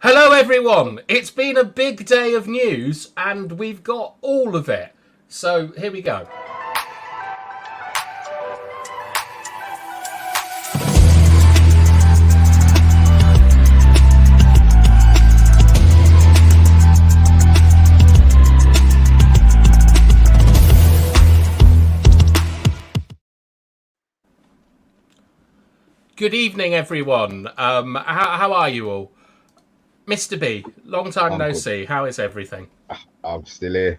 Hello everyone! It's been a big day of news and we've got all of it. So here we go. Good evening everyone. How are you all? Mr. B, long time I'm no good. see. How is everything? I'm still here.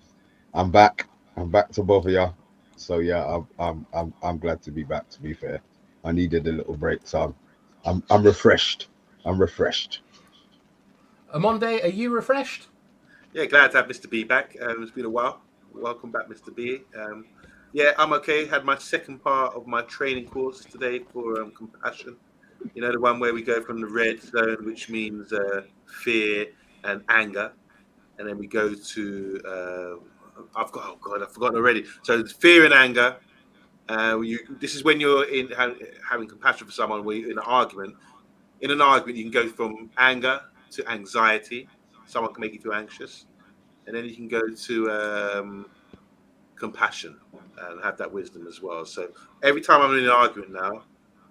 I'm back. I'm back to both of you. So yeah, I'm glad to be back. To be fair, I needed a little break, so I'm refreshed. I'm refreshed. OMONDI, are you refreshed? Yeah, glad to have Mr. B back. It's been a while. Welcome back, Mr. B. Yeah, I'm okay. Had my second part of my training course today for compassion. You know, the one where we go from the red zone, which means fear and anger, and then we go to I've forgotten already. So it's fear and anger. This is when you're in having compassion for someone. Where you're in an argument. In an argument, you can go from anger to anxiety. Someone can make you feel anxious, and then you can go to compassion and have that wisdom as well. So every time I'm in an argument now,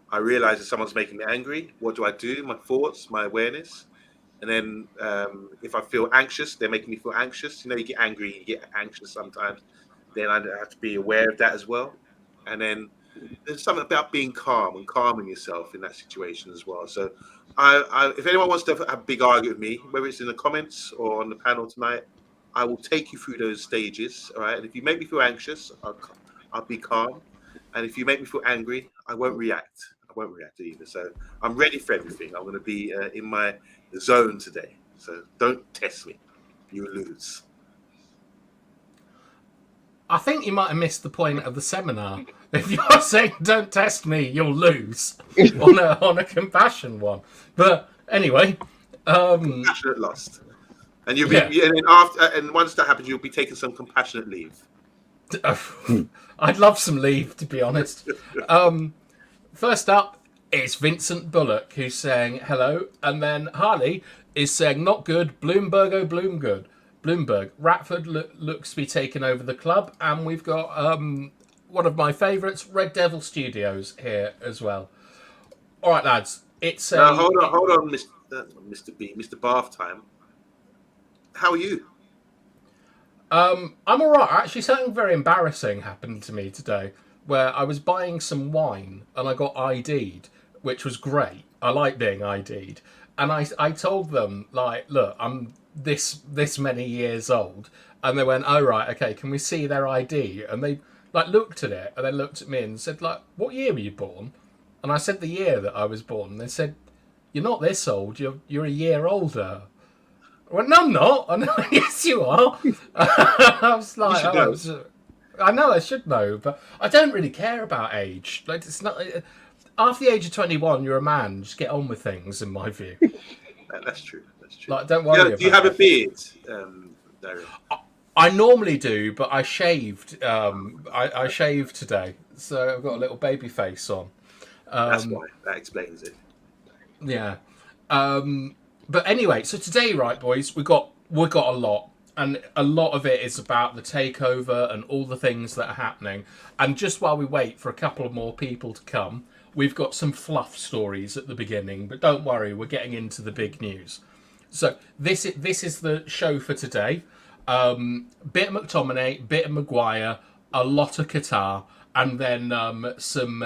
I realize that someone's making me angry. What do I do? My thoughts, my awareness. And then if I feel anxious, they're making me feel anxious. You know, you get angry, you get anxious sometimes. Then I have to be aware of that as well. And then there's something about being calm and calming yourself in that situation as well. So if anyone wants to have a big argument with me, whether it's in the comments or on the panel tonight, I will take you through those stages. All right. And if you make me feel anxious, I'll be calm. And if you make me feel angry, I won't react. I won't react either. So I'm ready for everything. I'm going to be in my zone today. So don't test me. You lose. I think you might have missed the point of the seminar. If you're saying don't test me, you'll lose on a compassion one. But anyway, compassionate lost. And you'll be, and then after, and once that happens, you'll be taking some compassionate leave. I'd love some leave, to be honest. First up, it's Vincent Bullock who's saying hello, and then Harley is saying not good. Bloomberg, oh Bloomberg. Ratford looks to be taking over the club, and we've got one of my favourites, Red Devil Studios, here as well. All right, lads. It's hold on, Mr. B, Mr. Bath Time. How are you? I'm all right. Actually, something very embarrassing happened to me today, where I was buying some wine and I got ID'd, which was great. I like being ID'd, and I told them, like, look, I'm this many years old, and they went, oh right, okay, can we see their ID? And they like looked at it and then looked at me and said, like, what year were you born? And I said the year that I was born, and they said, you're not this old, you're a year older. I went, no, I'm not. I know, yes, you are. I was like, I know I should know, but I don't really care about age. Like, it's not. After the age of 21, you're a man. Just get on with things, in my view. That's true. That's true. Like, don't worry about it. Do you have a beard, Darian? I normally do, but I shaved. I shaved today, so I've got a little baby face on. That's why. That explains it. Yeah. But anyway, so today, right, boys, we got a lot, and a lot of it is about the takeover and all the things that are happening. And just while we wait for a couple of more people to come, we've got some fluff stories at the beginning. But don't worry, we're getting into the big news. So this is the show for today. Bit of McTominay, bit of Maguire, a lot of Qatar, and then some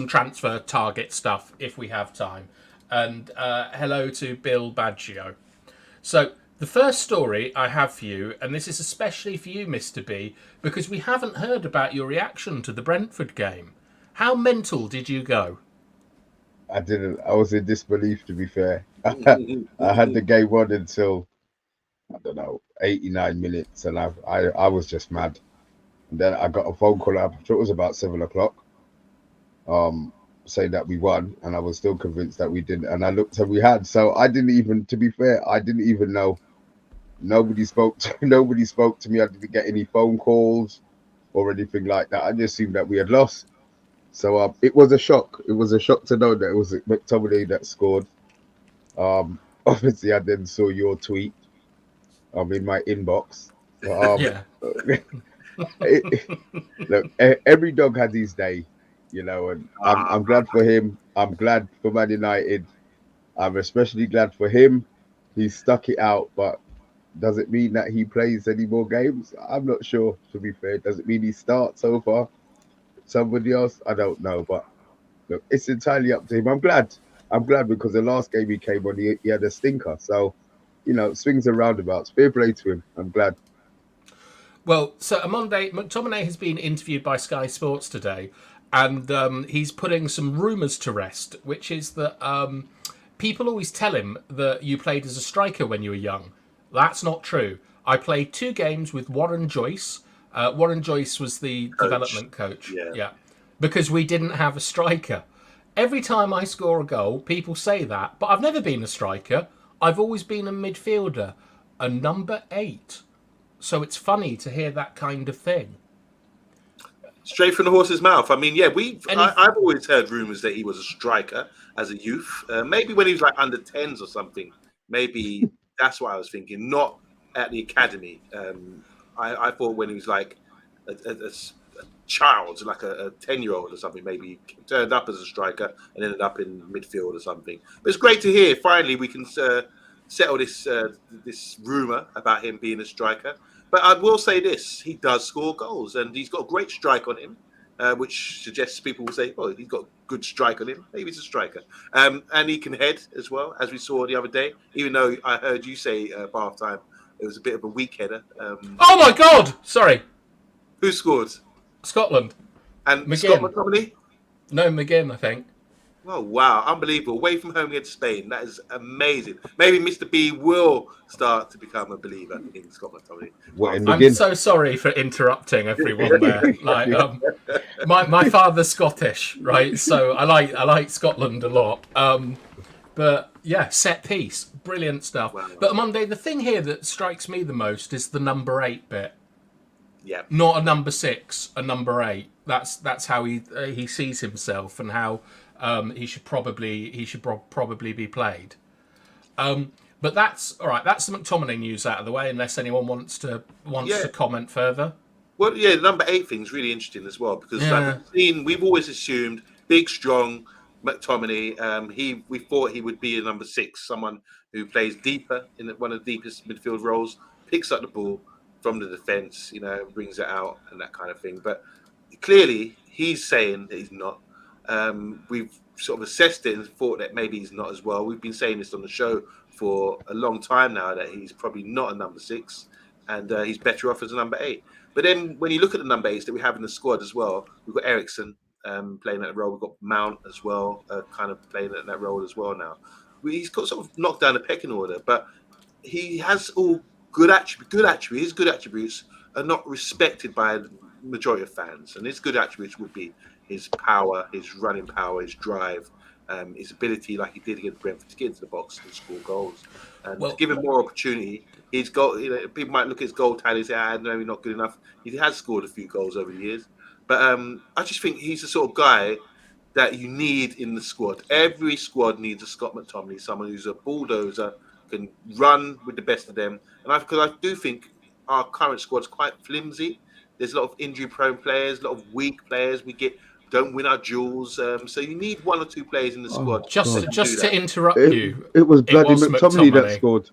transfer target stuff if we have time. And hello to Bill Baggio. So the first story I have for you, and this is especially for you, Mr. B, because we haven't heard about your reaction to the Brentford game. How mental did you go? I didn't. I was in disbelief, to be fair. I had the game on until, I don't know, 89 minutes, and I was just mad. And then I got a phone call, I'm sure it was about 7 o'clock, saying that we won, and I was still convinced that we didn't. And I looked and we had. So I didn't even, to be fair, I didn't even know. Nobody spoke to me. I didn't get any phone calls or anything like that. I just assumed that we had lost. So it was a shock. It was a shock to know that it was McTominay that scored. obviously, I then saw your tweet. In my inbox. Yeah. It, look, every dog has his day, and I'm glad for him. I'm glad for Man United. I'm especially glad for him. He stuck it out, but does it mean that he plays any more games? I'm not sure, to be fair. Does it mean he starts over somebody else? I don't know, but look, it's entirely up to him. I'm glad. I'm glad because the last game he came on, he had a stinker. So, swings and roundabouts. Fair play to him. I'm glad. Well, so Monday, McTominay has been interviewed by Sky Sports today, and he's putting some rumours to rest, which is that people always tell him that you played as a striker when you were young. That's not true. I played 2 games with Warren Joyce. Warren Joyce was the development coach. Yeah. Because we didn't have a striker. Every time I score a goal, people say that, but I've never been a striker. I've always been a midfielder, a number 8. So it's funny to hear that kind of thing. Straight from the horse's mouth. I mean, yeah, I've always heard rumours that he was a striker as a youth. Maybe when he was like under 10s or something. Maybe that's what I was thinking. Not at the academy. I thought when he was like a child, like a 10-year-old or something, maybe he turned up as a striker and ended up in midfield or something. But it's great to hear. Finally, we can settle this rumour about him being a striker. But I will say this, he does score goals and he's got a great strike on him, which suggests people will say, oh, he's got a good strike on him. Maybe he's a striker. And he can head as well, as we saw the other day, even though I heard you say, Bath Time, it was a bit of a weak header. Oh, my God! Sorry. Who scored? Scotland. And McGinn. Scott McTominay? No, McGinn, I think. Oh, wow. Unbelievable. Away from home against Spain. That is amazing. Maybe Mr. B will start to become a believer in Scott McTominay. I'm so sorry for interrupting everyone there. My father's Scottish, right? So I like Scotland a lot. But yeah, set piece. Brilliant stuff. Wow. But Monday, the thing here that strikes me the most is the number 8 bit. Yeah. Not a number 6, a number 8. That's how he sees himself and how he should probably be played. But that's all right. That's the McTominay news out of the way. Unless anyone wants to comment further. Well, yeah, the number 8 thing's really interesting as well because we've always assumed big, strong McTominay. We thought he would be a number 6, someone who plays deeper in one of the deepest midfield roles, picks up the ball from the defence, brings it out and that kind of thing. But clearly, he's saying that he's not. We've sort of assessed it and thought that maybe he's not as well. We've been saying this on the show for a long time now that he's probably not a number 6 and he's better off as a number 8. But then when you look at the number 8s that we have in the squad as well, we've got Eriksen playing that role. We've got Mount as well, kind of playing that role as well now. He's got sort of knocked down the pecking order, but he has all good attributes. His good attributes are not respected by the majority of fans, and his good attributes would be his power, his running power, his drive, his ability, like he did against Brentford, to get into the box and score goals. And to give him more opportunity, his goal. People might look at his goal tally and say, "No, he's not good enough." He has scored a few goals over the years, but I just think he's the sort of guy that you need in the squad. Every squad needs a Scott McTominay, someone who's a bulldozer, can run with the best of them. And because I do think our current squad's quite flimsy. There's a lot of injury-prone players, a lot of weak players. Don't win our duels. So you need 1 or 2 players in the squad. Just to interrupt you. It was bloody McTominay that scored.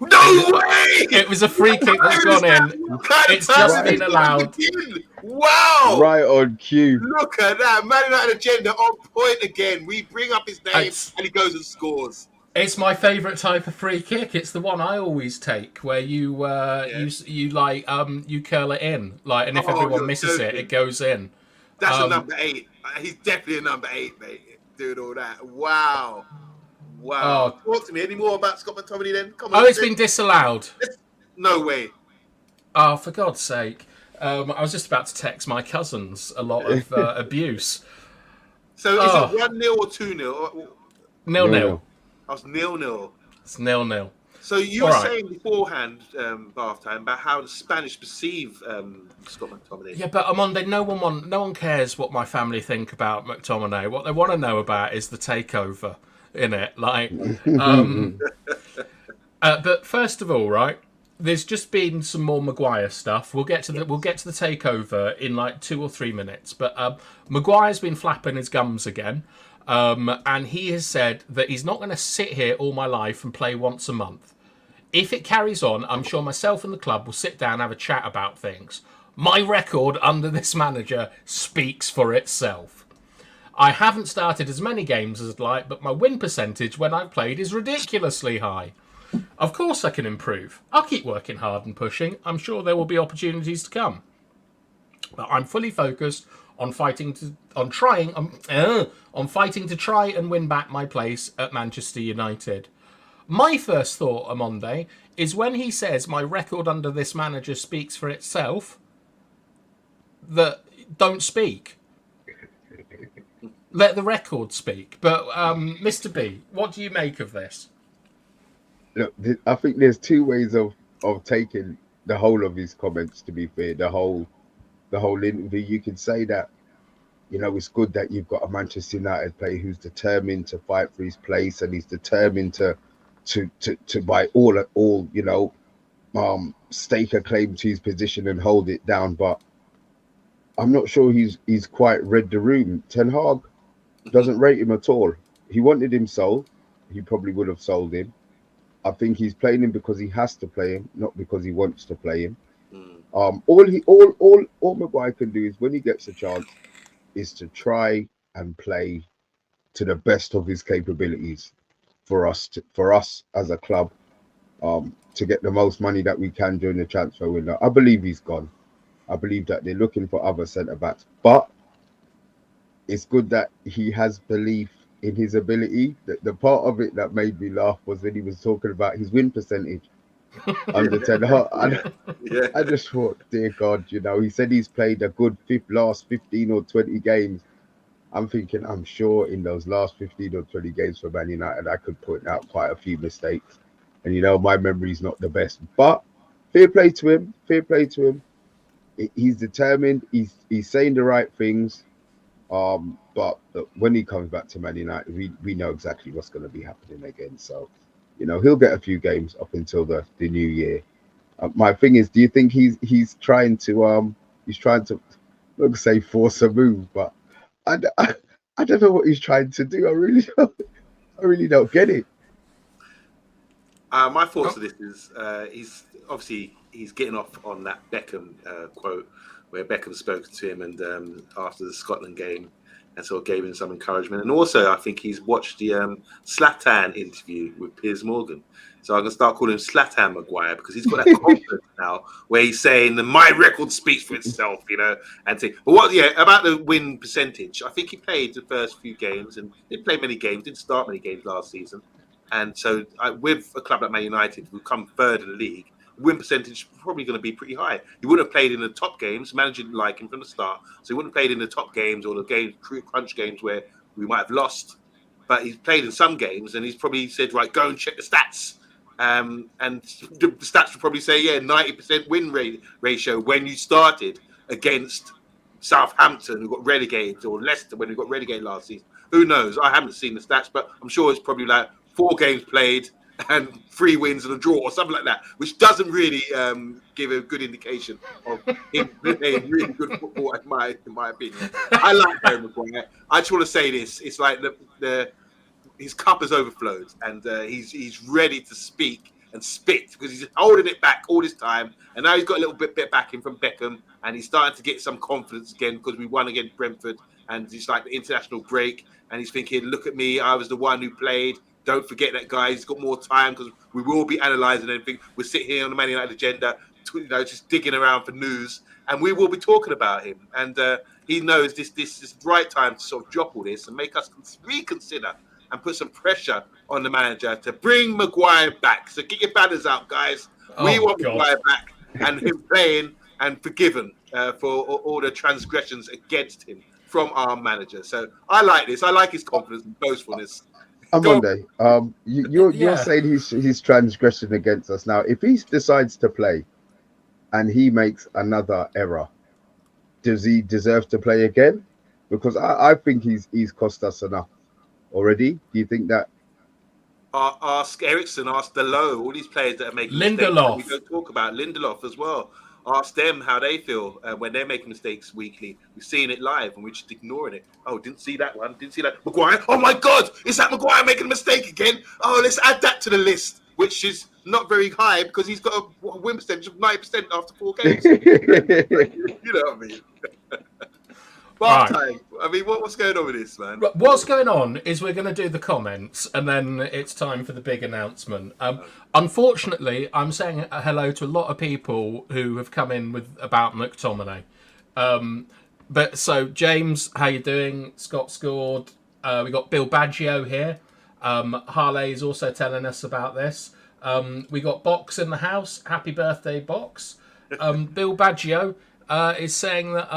No way! It was a free kick that's gone in. It's just been allowed. Wow! Right on cue. Look at that. Man United agenda on point again. We bring up his name and he goes and scores. It's my favourite type of free kick. It's the one I always take, where you curl it in, and if everyone misses it, it goes in. That's a number 8. He's definitely a number 8, mate. Doing all that. Wow. Talk to me. Any more about Scott McTominay then? Come on. It's been disallowed. No way. Oh, for God's sake. I was just about to text my cousins a lot of abuse. So is it 1-0 or 2-0? 0-0. I was 0-0. It's 0-0. So you were saying beforehand, Bath Time, about how the Spanish perceive Scott McTominay. Yeah, but Omondi, no one cares what my family think about McTominay. What they want to know about is the takeover in it. But first of all, right, there's just been some more Maguire stuff. We'll get to the takeover in like 2 or 3 minutes. But Maguire's been flapping his gums again, and he has said that he's not going to sit here all my life and play once a month. If it carries on, I'm sure myself and the club will sit down and have a chat about things. My record under this manager speaks for itself. I haven't started as many games as I'd like, but my win percentage when I've played is ridiculously high. Of course I can improve. I'll keep working hard and pushing. I'm sure there will be opportunities to come. But I'm fully focused on fighting to try and win back my place at Manchester United. My first thought, OMONDI, is when he says my record under this manager speaks for itself, that don't speak. Let the record speak. But Mr. B, what do you make of this? Look, I think there's two ways of taking the whole of his comments. To be fair, the whole interview, you can say that, you know, it's good that you've got a Manchester United player who's determined to fight for his place, and he's determined to by all you know, stake a claim to his position and hold it down. But I'm not sure he's quite read the room. Ten Hag doesn't rate him at all. He wanted him sold. He probably would have sold him. I think he's playing him because he has to play him, not because he wants to play him. All Maguire can do is, when he gets a chance, is to try and play to the best of his capabilities for us as a club, to get the most money that we can during the transfer window. I believe he's gone. I believe that they're looking for other centre backs, but it's good that he has belief in his ability. The part of it that made me laugh was when he was talking about his win percentage under 10. I just thought, dear God, you know, he said he's played a good last 15 or 20 games. I'm thinking, I'm sure in those last 15 or 20 games for Man United, I could point out quite a few mistakes. And, you know, my memory's not the best. But fair play to him. Fair play to him. He's determined. He's saying the right things. But when he comes back to Man United, we know exactly what's going to be happening again. So, you know, he'll get a few games up until the new year. My thing is, do you think he's trying to not say force a move, but I don't know what he's trying to do. I really don't get it. My thoughts of this is, he's getting off on that Beckham quote, where Beckham spoke to him and after the Scotland game, and sort of gave him some encouragement. And also, I think he's watched the Zlatan interview with Piers Morgan. So I'm going to start calling him Zlatan Maguire, because he's got that confidence now where he's saying that my record speaks for itself, you know. And about the win percentage, I think he played the first few games and didn't play many games, didn't start many games last season. And so with a club like Man United, who come third in the league, win percentage is probably going to be pretty high. He wouldn't have played in the top games. Manager didn't like him from the start, so he wouldn't have played in the top games or the crunch games where we might have lost. But he's played in some games, and he's probably said, right, go and check the stats. And the stats would probably say, 90% win ratio when you started against Southampton, who got relegated, or Leicester when we got relegated last season. Who knows? I haven't seen the stats, but I'm sure it's probably like 4 games played and 3 wins and a draw or something like that, which doesn't really give a good indication of him playing really good football, in my opinion. I like Harry Maguire. I just want to say this: it's like his cup has overflowed, and he's ready to speak and spit, because he's holding it back all this time, and now he's got a little bit back in from Beckham, and he's starting to get some confidence again because we won against Brentford, and it's like the international break, and he's thinking, look at me, I was the one who played. Don't forget that, guys. He's got more time, because we will be analysing everything. We're sitting here on the Man United agenda, just digging around for news, and we will be talking about him. And he knows this is the right time to sort of drop all this and make us reconsider and put some pressure on the manager to bring Maguire back. So get your banners out, guys. We want Maguire back, and him playing and forgiven for all the transgressions against him from our manager. So I like this. I like his confidence and boastfulness. OMONDI, you're saying he's transgressing against us now. If he decides to play and he makes another error, does he deserve to play again? Because I think he's cost us enough already. Do you think that Ask Ericsson, ask Delo, all these players that are making mistakes that we Lindelof. don't talk about. Lindelof as well. Ask them how they feel when they're making mistakes weekly. We're seeing it live and we're just ignoring it. Oh, didn't see that one. Didn't see that. Maguire. Oh my God, is that Maguire making a mistake again? Oh, let's add that to the list, which is not very high because he's got a win percentage of 90% after 4 games. You know what I mean? Bath time. I mean, what's going on with this, man? What's going on is we're going to do the comments, and then it's time for the big announcement. Unfortunately, I'm saying hello to a lot of people who have come in with about McTominay. But so, James, how you doing? Scott scored. We got Bill Baggio here. Harley is also telling us about this. We got Box in the house. Happy birthday, Box. Bill Baggio is saying that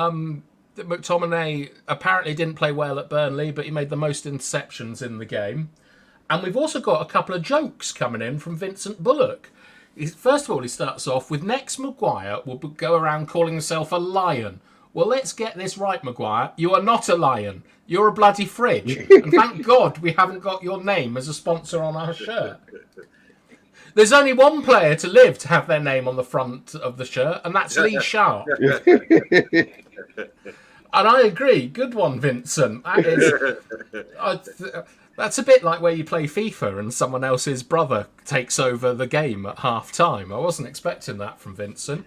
McTominay apparently didn't play well at Burnley, but he made the most interceptions in the game. And we've also got a couple of jokes coming in from Vincent Bullock. First of all, he starts off with, next Maguire will go around calling himself a lion. Well, let's get this right, Maguire. You are not a lion. You're a bloody fridge. And thank God we haven't got your name as a sponsor on our shirt. There's only one player to live to have their name on the front of the shirt, and that's Lee Sharp. And I agree. Good one, Vincent. That is, that's a bit like where you play FIFA and someone else's brother takes over the game at half time. I wasn't expecting that from Vincent.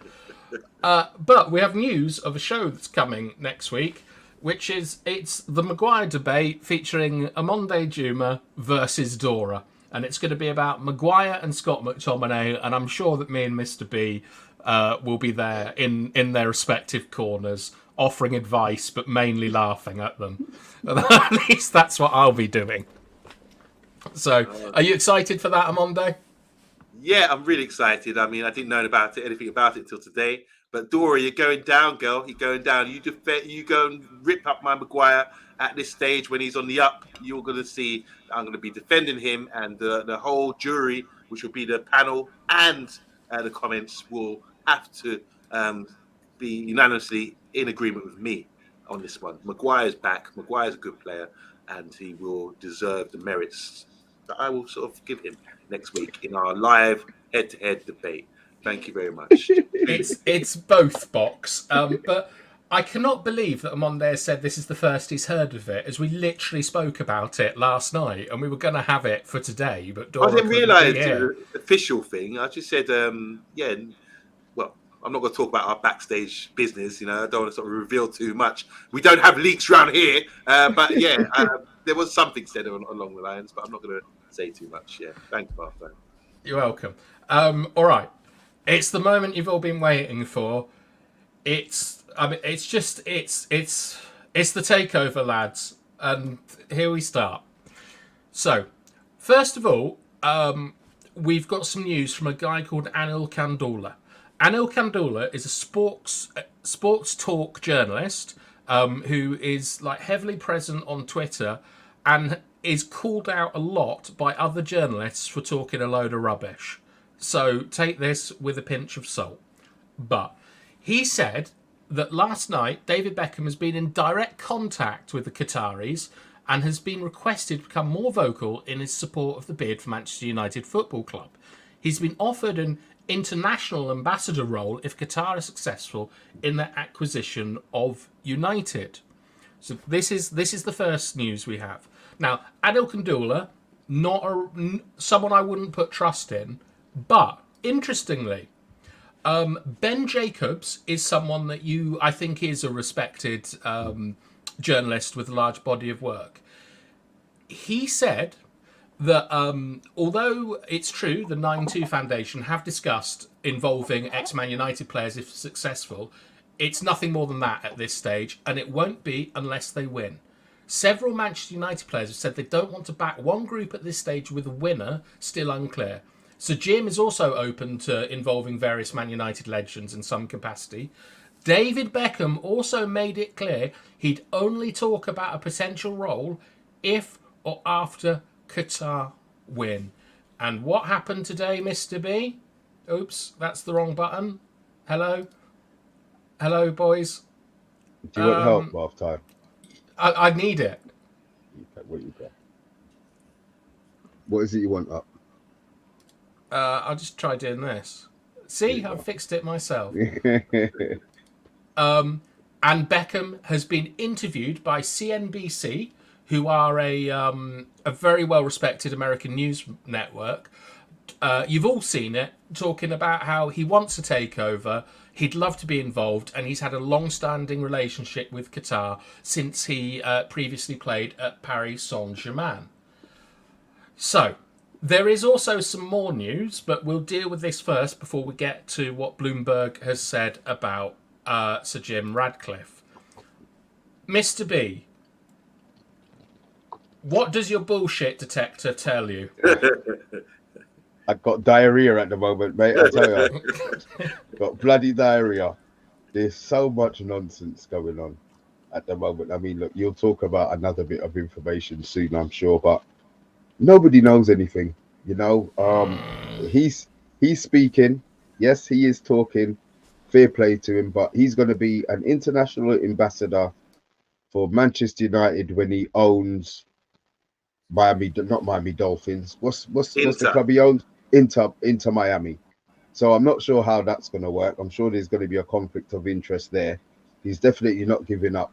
But we have news of a show that's coming next week, which is it's the Maguire debate featuring OMONDI Juma versus Dora. And it's going to be about Maguire and Scott McTominay. And I'm sure that me and Mr. B will be there in their respective corners, offering advice, but mainly laughing at them. At least that's what I'll be doing. So, are you excited for that, Amondo? Yeah, I'm really excited. I mean, I didn't know anything about it till today. But Dora, you're going down, girl. You're going down. You go and rip up my Maguire at this stage when he's on the up. You're going to see I'm going to be defending him, and the whole jury, which will be the panel and the comments, will have to be unanimously in agreement with me on this one. Maguire's back. Maguire's a good player, and he will deserve the merits that I will sort of give him next week in our live head-to-head debate. Thank you very much. It's both, Box. But I cannot believe that Amonde said this is the first he's heard of it, as we literally spoke about it last night, and we were going to have it for today. But Dora I didn't realise it was an official thing. I just said, yeah. Well, I'm not going to talk about our backstage business. You know, I don't want to sort of reveal too much. We don't have leaks around here. But yeah, there was something said along the lines, but I'm not going to say too much. Yeah, thanks, Martha. You're welcome. All right. It's the moment you've all been waiting for. It's the takeover, lads, and here we start. So, first of all, we've got some news from a guy called Anil Kandula. Anil Kandula is a sports talk journalist who is like heavily present on Twitter and is called out a lot by other journalists for talking a load of rubbish. So take this with a pinch of salt. But he said that last night David Beckham has been in direct contact with the Qataris and has been requested to become more vocal in his support of the bid for Manchester United Football Club. He's been offered an international ambassador role if Qatar is successful in their acquisition of United. So this is the first news we have. Now, Adil Kandula, someone I wouldn't put trust in, but interestingly, Ben Jacobs is someone that I think is a respected journalist with a large body of work. He said that although it's true the 9-2 Foundation have discussed involving ex-Man United players if successful, it's nothing more than that at this stage, and it won't be unless they win. Several Manchester United players have said they don't want to back one group at this stage with a winner, still unclear. So Jim is also open to involving various Man United legends in some capacity. David Beckham also made it clear he'd only talk about a potential role if or after Qatar win. And what happened today, Mr. B? Oops, that's the wrong button. Hello, boys. Do you want help, Bath time? I need it. What you got? What is it you want up? I'll just try doing this. See, I've fixed it myself. And Beckham has been interviewed by CNBC, who are a very well-respected American news network. You've all seen it, talking about how he wants a takeover, he'd love to be involved, and he's had a long-standing relationship with Qatar since he previously played at Paris Saint-Germain. So, there is also some more news, but we'll deal with this first before we get to what Bloomberg has said about Sir Jim Radcliffe. Mr. B, what does your bullshit detector tell you? I've got diarrhea at the moment, mate. I tell you, got bloody diarrhea. There's so much nonsense going on at the moment. I mean, look, you'll talk about another bit of information soon, I'm sure, but nobody knows anything. You know, he's speaking. Yes, he is talking. Fair play to him, but he's going to be an international ambassador for Manchester United when he owns not Miami Dolphins. What's the club he owns? Inter Miami. So I'm not sure how that's going to work. I'm sure there's going to be a conflict of interest there. He's definitely not giving up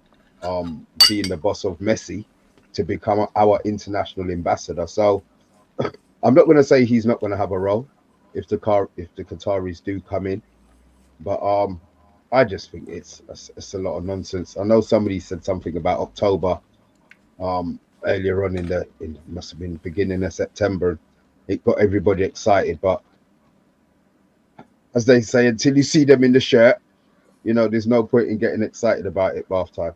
being the boss of Messi to become our international ambassador. So I'm not going to say he's not going to have a role if the Qataris do come in, but I just think it's a lot of nonsense. I know somebody said something about October earlier on in must have been beginning of September. It got everybody excited, but as they say, until you see them in the shirt, you know, there's no point in getting excited about it bath time.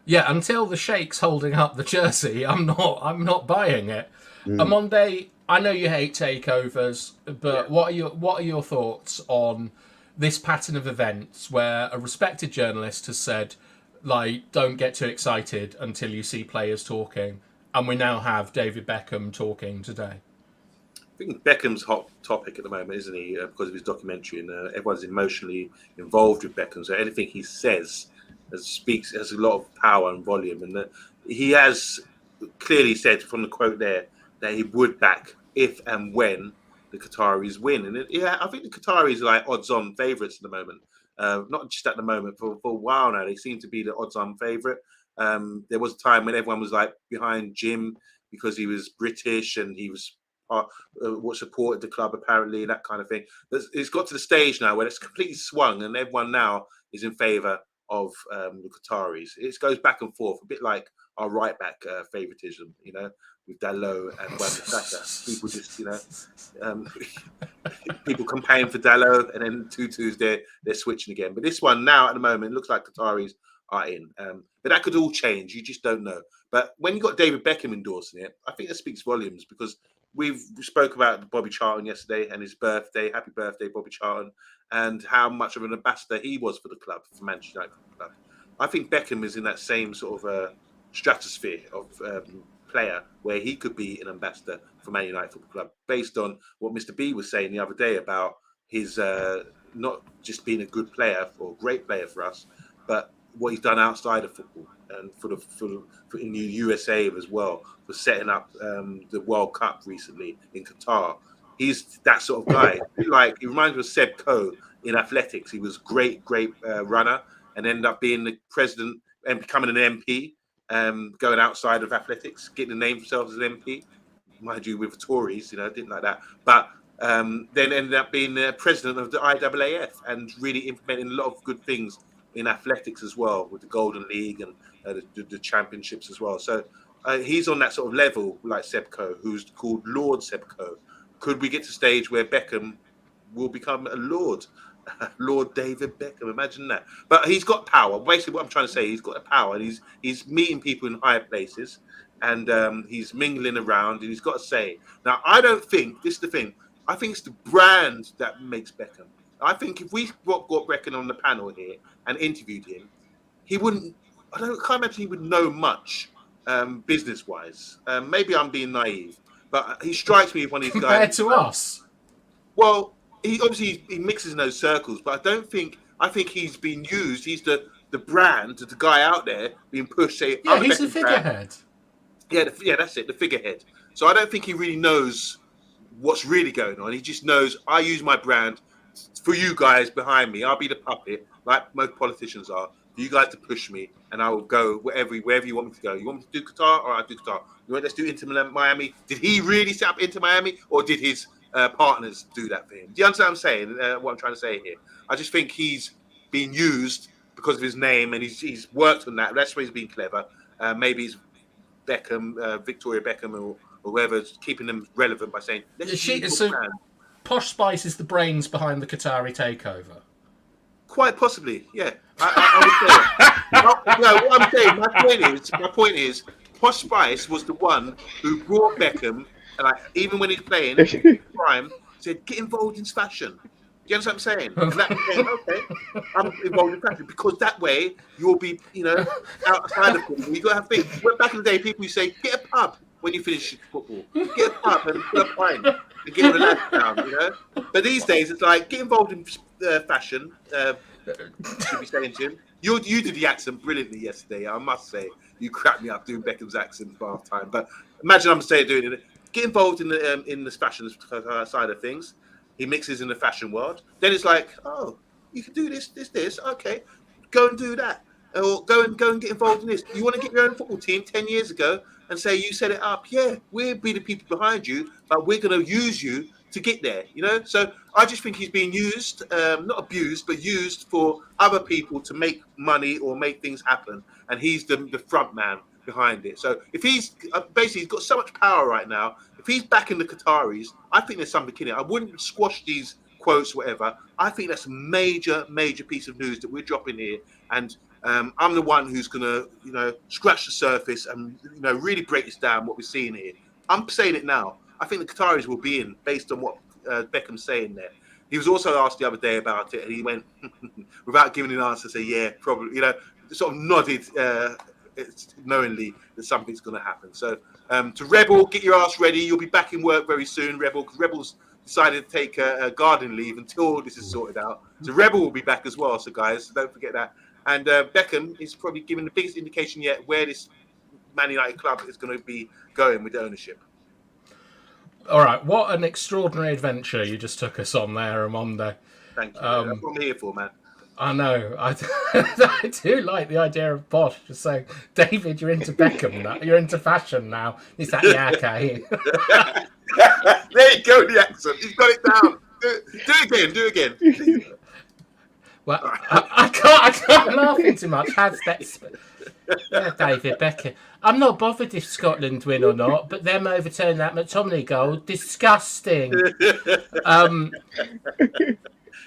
Yeah, until the Sheikh's holding up the jersey, I'm not buying it. OMONDI, I know you hate takeovers, but what are your thoughts on this pattern of events where a respected journalist has said, like, don't get too excited until you see players talking, and we now have David Beckham talking today? I think Beckham's hot topic at the moment, isn't he? Because of his documentary, and everyone's emotionally involved with Beckham. So anything he says has a lot of power and volume, and he has clearly said from the quote there that he would back if and when the Qataris win. And I think the Qataris are like odds-on favourites at the moment. Not just at the moment, for a while now, they seem to be the odds-on favourite. There was a time when everyone was like behind Jim because he was British and he was what supported the club apparently, that kind of thing. It's got to the stage now where it's completely swung and everyone now is in favour of the Qataris. It goes back and forth, a bit like our right back favouritism, you know, with Dalot and Wan-Bissaka. People just, you know, people campaign for Dalot and then 2-2s they're switching again. But this one now at the moment, it looks like Qataris are in. But that could all change. You just don't know. But when you got David Beckham endorsing it, I think that speaks volumes because we spoke about Bobby Charlton yesterday and his birthday. Happy birthday, Bobby Charlton, and how much of an ambassador he was for the club, for Manchester United club. I think Beckham is in that same sort of stratosphere of player where he could be an ambassador for Man United Football Club, based on what Mr. B was saying the other day about his not just being a good player or a great player for us, but what he's done outside of football and for in the USA as well, for setting up the World Cup recently in Qatar. He's that sort of guy. Like, he reminds me of Seb Coe in athletics. He was great runner and ended up being the president and becoming an MP, going outside of athletics, getting the name himself as an MP. Mind you, with the Tories, you know, didn't like that. But then ended up being the president of the IAAF and really implementing a lot of good things in athletics as well, with the Golden League and the championships as well. So he's on that sort of level, like Seb Coe, who's called Lord Seb Coe. Could we get to a stage where Beckham will become a Lord? Lord David Beckham, imagine that. But he's got power. Basically, what I'm trying to say, he's got the power, and he's meeting people in higher places, and he's mingling around, and he's got a say. Now, I don't think, this is the thing, I think it's the brand that makes Beckham. I think if we got Beckham on the panel here and interviewed him, he wouldn't, can't imagine he would know much business-wise. Maybe I'm being naive, but he strikes me as one of these guys. Compared to us? Well, he obviously he mixes in those circles, but I think he's been used. He's the brand, the guy out there being pushed. Say, yeah, he's the figurehead. Yeah, that's it, the figurehead. So I don't think he really knows what's really going on. He just knows I use my brand for you guys behind me. I'll be the puppet, like most politicians are, for you guys to push me, and I will go wherever you want me to go. You want me to do Qatar? All right, I'll do Qatar. You want us to do Inter Miami? Did he really set up Inter Miami, or did his partners do that for him? Do you understand what I'm saying? What I'm trying to say here? I just think he's being used because of his name, and he's worked on that. That's why he's been clever. Maybe he's Beckham, Victoria Beckham, or whoever's keeping them relevant by saying, Posh Spice is the brains behind the Qatari takeover. Quite possibly, yeah. I would say. No, what I'm saying, my point is, Posh Spice was the one who brought Beckham, and even when he's playing prime, said, get involved in fashion. Do you understand what I'm saying? And that became, okay, I'm involved in fashion, because that way you'll be, outside of football. You got to have things. Back in the day, people used to say, get a pub when you finish football. Get a pub and put a pint and get relaxed down, But these days, it's like, get involved in fashion. Should be saying to him. You did the accent brilliantly yesterday. I must say, you cracked me up doing Beckham's accent for half time. But imagine I'm saying doing it. Get involved in the fashion side of things. He mixes in the fashion world. Then it's like, oh, you can do this. Okay, go and do that, or go and get involved in this. You want to get your own football team 10 years ago and say you set it up? Yeah, we'll be the people behind you, but we're going to use you to get there. So I just think he's being used, not abused, but used for other people to make money or make things happen, and he's the front man behind it. So if he's basically, he's got so much power right now. If he's backing the Qataris, I think there's something in it. I wouldn't squash these quotes, whatever. I think that's a major piece of news that we're dropping here, and I'm the one who's gonna, scratch the surface and really break this down. What we're seeing here, I'm saying it now. I think the Qataris will be in, based on what Beckham's saying there. He was also asked the other day about it, and he went without giving an answer, say, "Yeah, probably." Sort of nodded knowingly that something's going to happen. So to Rebel, get your ass ready. You'll be back in work very soon, Rebel, because Rebel's decided to take a garden leave until this is sorted out. So Rebel will be back as well. So guys, don't forget that. And Beckham is probably giving the biggest indication yet where this Man United club is going to be going with the ownership. All right, what an extraordinary adventure you just took us on there, OMONDI. Thank you. That's what I'm here for, man. I know. I do like the idea of Bosch just saying, David, you're into Beckham now. You're into fashion now. He's like, yeah, okay. There you go, the accent. He's got it down. Do it again. Well, I can't laugh too much. Yeah, David Beckham. I'm not bothered if Scotland win or not, but them overturning that McTominay goal, disgusting.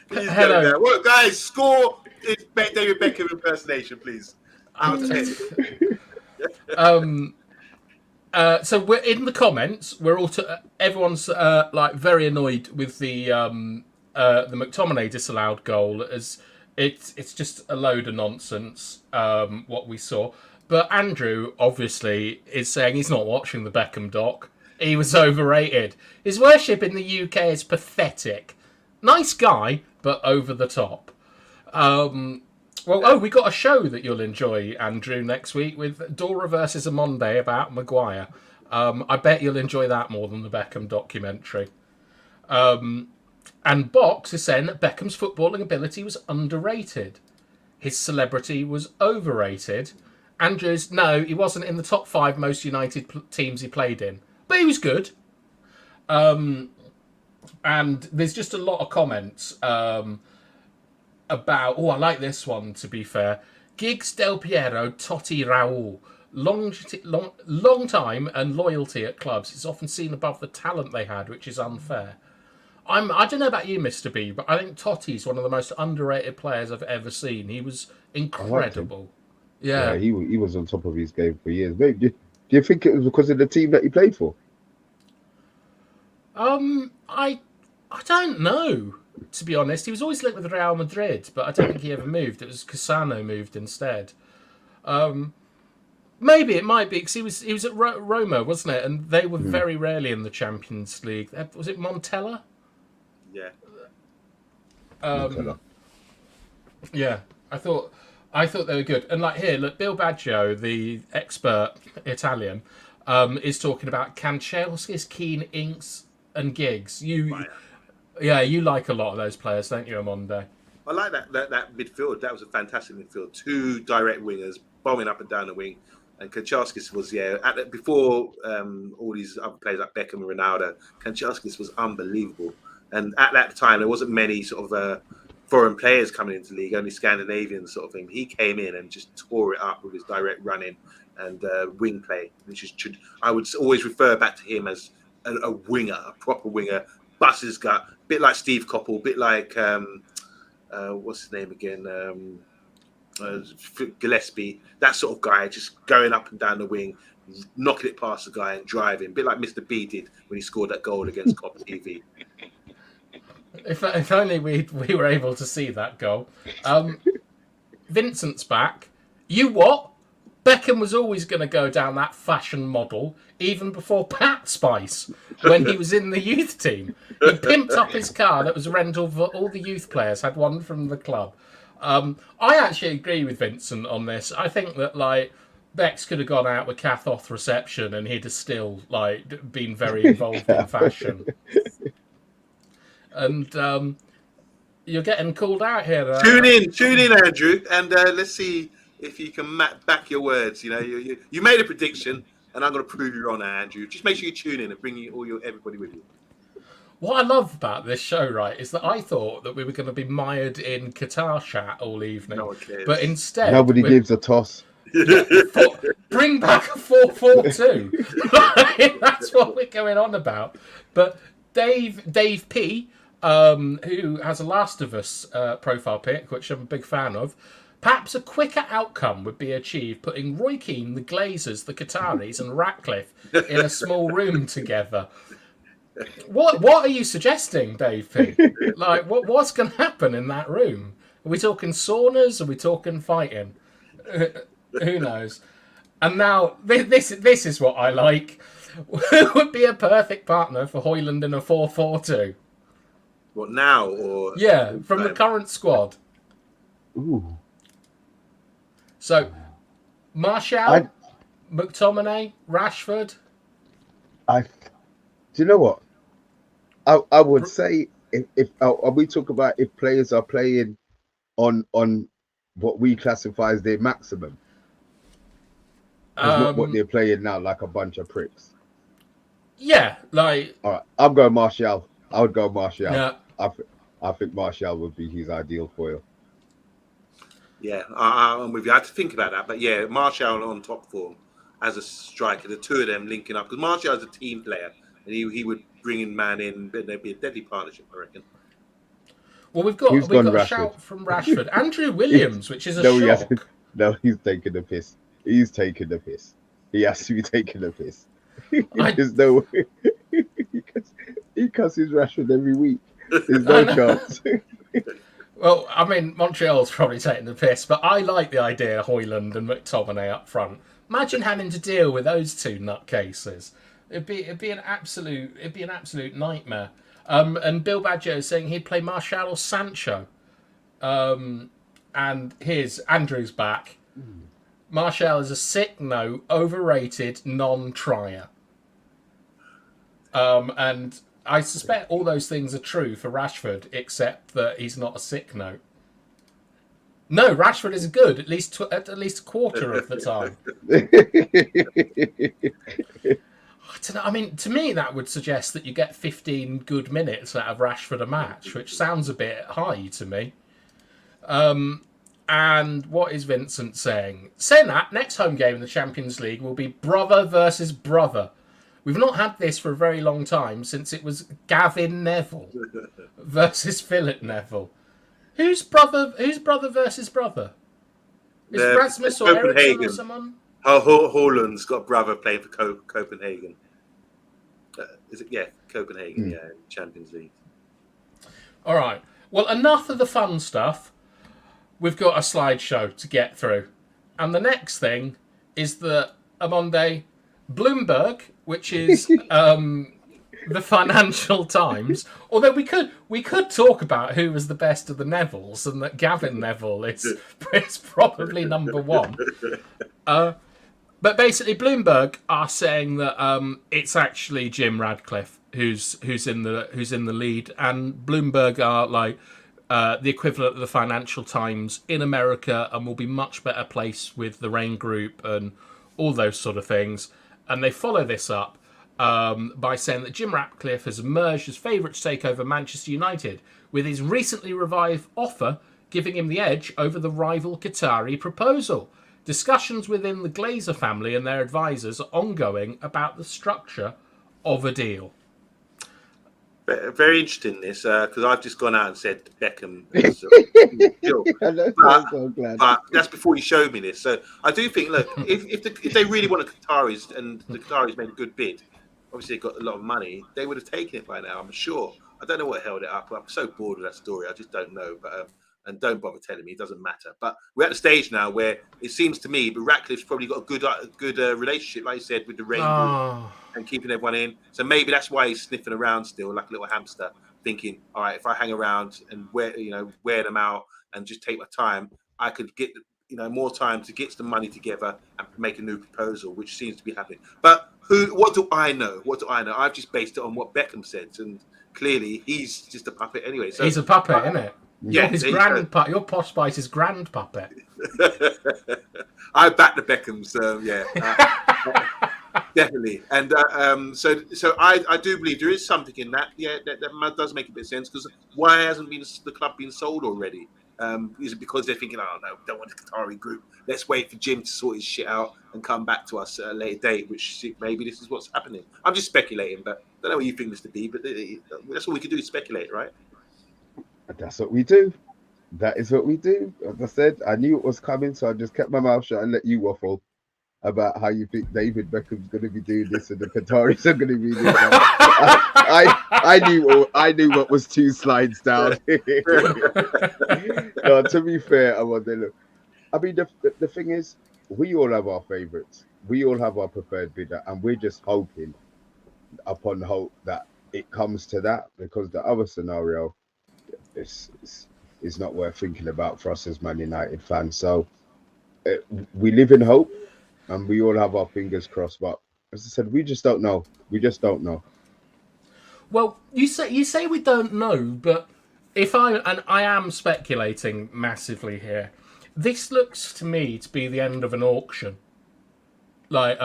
Hello. Well, guys, score is David Beckham impersonation, please. So we're in the comments. We're all everyone's very annoyed with the McTominay disallowed goal, as it's just a load of nonsense. What we saw, but Andrew obviously is saying he's not watching the Beckham doc. He was overrated. His worship in the UK is pathetic. Nice guy, but over the top. We got a show that you'll enjoy, Andrew, next week with Dora versus OMONDI about Maguire. I bet you'll enjoy that more than the Beckham documentary. And Box is saying that Beckham's footballing ability was underrated. His celebrity was overrated. Andrew's, no, he wasn't in the top 5 most United teams he played in. But he was good. And there's just a lot of comments about, I like this one, to be fair. Giggs, Del Piero, Totti, Raul. Long time and loyalty at clubs is often seen above the talent they had, which is unfair. I don't know about you, Mr. B, but I think Totti's one of the most underrated players I've ever seen. He was incredible. Yeah, he was on top of his game for years. Maybe, do you think it was because of the team that he played for? I don't know, to be honest. He was always linked with Real Madrid, but I don't think he ever moved. It was Cassano moved instead. Maybe it might be because he was at Roma, wasn't it? And they were very rarely in the Champions League. Was it Montella? Yeah. Montella. Yeah, I thought they were good. And like here, look, Bill Baggio, the expert Italian, is talking about Kanchelskis, Keane, Inks, and Giggs. You like a lot of those players, don't you, Amonde? I like that midfield. That was a fantastic midfield. Two direct wingers bombing up and down the wing. And Kanchelskis was, before all these other players like Beckham and Ronaldo, Kanchelskis was unbelievable. And at that time, there wasn't many sort of foreign players coming into the league, only Scandinavian sort of thing. He came in and just tore it up with his direct running and wing play. I would always refer back to him as a winger, a proper winger, bust his gut, a bit like Steve Coppell, a bit like, what's his name again? Gillespie, that sort of guy, just going up and down the wing, knocking it past the guy and driving, a bit like Mr. B did when he scored that goal against Cop TV. If only we were able to see that goal. Vincent's back. You what? Beckham was always going to go down that fashion model, even before Pat Spice, when he was in the youth team. He pimped up his car that was rental for all the youth players, had one from the club. I actually agree with Vincent on this. I think that, Bex could have gone out with Kath off reception and he'd have still, been very involved in fashion. And you're getting called out here. Tune in, Andrew, and let's see if you can back your words. You made a prediction, and I'm going to prove you wrong, Andrew. Just make sure you tune in and bring everybody with you. What I love about this show, right, is that I thought that we were going to be mired in Qatar chat all evening. No one cares. But instead... Nobody gives a toss. Bring back a 4-4-2. That's what we're going on about. But Dave P, who has a Last of Us profile pic, which I'm a big fan of, perhaps a quicker outcome would be achieved putting Roy Keane, the Glazers, the Qataris, and Ratcliffe in a small room together. What are you suggesting, Dave P? What's going to happen in that room? Are we talking saunas? Are we talking fighting? Who knows? And now this is what I like. Who would be a perfect partner for Højlund in a 4-4-2? What now? Or from the current squad. Ooh. So, Martial, McTominay, Rashford. Do you know what? I would say if we talk about if players are playing on what we classify as their maximum, not what they're playing now, like a bunch of pricks. Yeah, all right, I'm going Martial. I would go Martial. Yeah. I think Martial would be his ideal foil. Yeah, I'm with you. I had to think about that, but yeah, Martial on top form as a striker, the two of them linking up, because Martial is a team player, and he would bring in man in, but there'd be a deadly partnership, I reckon. Well, we've got a shout from Rashford, Andrew Williams, which is a shock. No, he's taking the piss. He's taking the piss. He has to be taking the piss. There's no way. He cusses Rashford every week. There's no chance. Well, I mean, Montreal's probably taking the piss, but I like the idea of Højlund and McTominay up front. Imagine having to deal with those two nutcases. It'd be an absolute nightmare. And Bill Badger is saying he'd play Martial or Sancho. And here's Andrew's back. Martial is a sick note, overrated, non-trier. And I suspect all those things are true for Rashford, except that he's not a sick note. No, Rashford is good, at least a quarter of the time. I don't know. I mean, to me, that would suggest that you get 15 good minutes out of Rashford a match, which sounds a bit high to me. And what is Vincent saying? Saying that, next home game in the Champions League will be brother versus brother. We've not had this for a very long time, since it was Gavin Neville versus Philip Neville. Who's brother versus brother? Is Rasmus or Ericsson or someone? Højlund's got a brother playing for Copenhagen. Is it? Yeah, Copenhagen, yeah, Champions League. All right. Well, enough of the fun stuff. We've got a slideshow to get through. And the next thing is the Amonde Bloomberg, which is the Financial Times. Although we could talk about who was the best of the Nevilles, and that Gavin Neville is probably number one. But basically, Bloomberg are saying that it's actually Jim Radcliffe who's in the lead, and Bloomberg are like the equivalent of the Financial Times in America, and will be much better placed with the Rain Group and all those sort of things. And they follow this up by saying that Jim Ratcliffe has emerged as favourite to take over Manchester United, with his recently revived offer giving him the edge over the rival Qatari proposal. Discussions within the Glazer family and their advisors are ongoing about the structure of a deal. Very interesting this, because I've just gone out and said Beckham. But that's before you showed me this. So I do think, look, if they really want a Qataris and the Qataris made a good bid, obviously they got a lot of money, they would have taken it by now, I'm sure. I don't know what held it up. I'm so bored of that story. I just don't know. But and don't bother telling me. It doesn't matter. But we're at the stage now where it seems to me, but Ratcliffe's probably got a good relationship, like you said, with the Rain Group and keeping everyone in. So maybe that's why he's sniffing around still, like a little hamster, thinking, all right, if I hang around and wear them out and just take my time, I could get more time to get some money together and make a new proposal, which seems to be happening. But what do I know? I've just based it on what Beckham said, and clearly he's just a puppet anyway. So he's a puppet, isn't it? Yeah, your Posh Spice's grand puppet. I back the Beckhams, definitely. And so I do believe there is something in that. Yeah, that does make a bit of sense, because why hasn't the club been sold already? Is it because they're thinking, oh no, we don't want the Qatari group, let's wait for Jim to sort his shit out and come back to us at a later date, which maybe this is what's happening. I'm just speculating, but I don't know what you think this to be, but that's all we can do is speculate, right? That's what we do. That is what we do. As I said, I knew it was coming, so I just kept my mouth shut and let you waffle about how you think David Beckham's going to be doing this and the Qataris are going to be doing that. I knew what was 2 slides down. No, to be fair, look. I mean, the thing is, we all have our favourites. We all have our preferred bidder, and we're just hoping upon hope that it comes to that, because the other scenario is not worth thinking about for us as Man United fans. So we live in hope, and we all have our fingers crossed. But as I said, we just don't know. We just don't know. Well, you say we don't know, but I am speculating massively here. This looks to me to be the end of an auction, like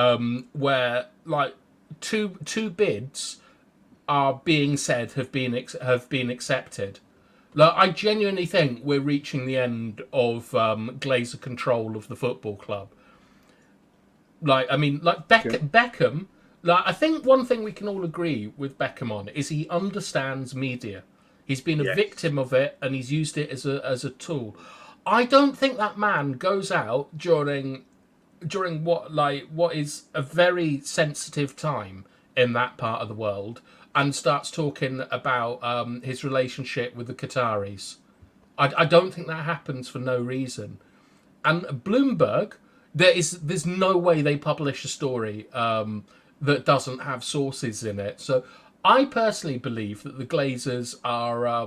where like two bids are being said have been accepted. Like, I genuinely think we're reaching the end of Glazer control of the football club. Like, I mean, like Beckham. Like, I think one thing we can all agree with Beckham on is he understands media. He's been a victim of it, and he's used it as a tool. I don't think that man goes out during what is a very sensitive time in that part of the world and starts talking about his relationship with the Qataris. I don't think that happens for no reason. And Bloomberg, there's no way they publish a story that doesn't have sources in it. So I personally believe that the Glazers are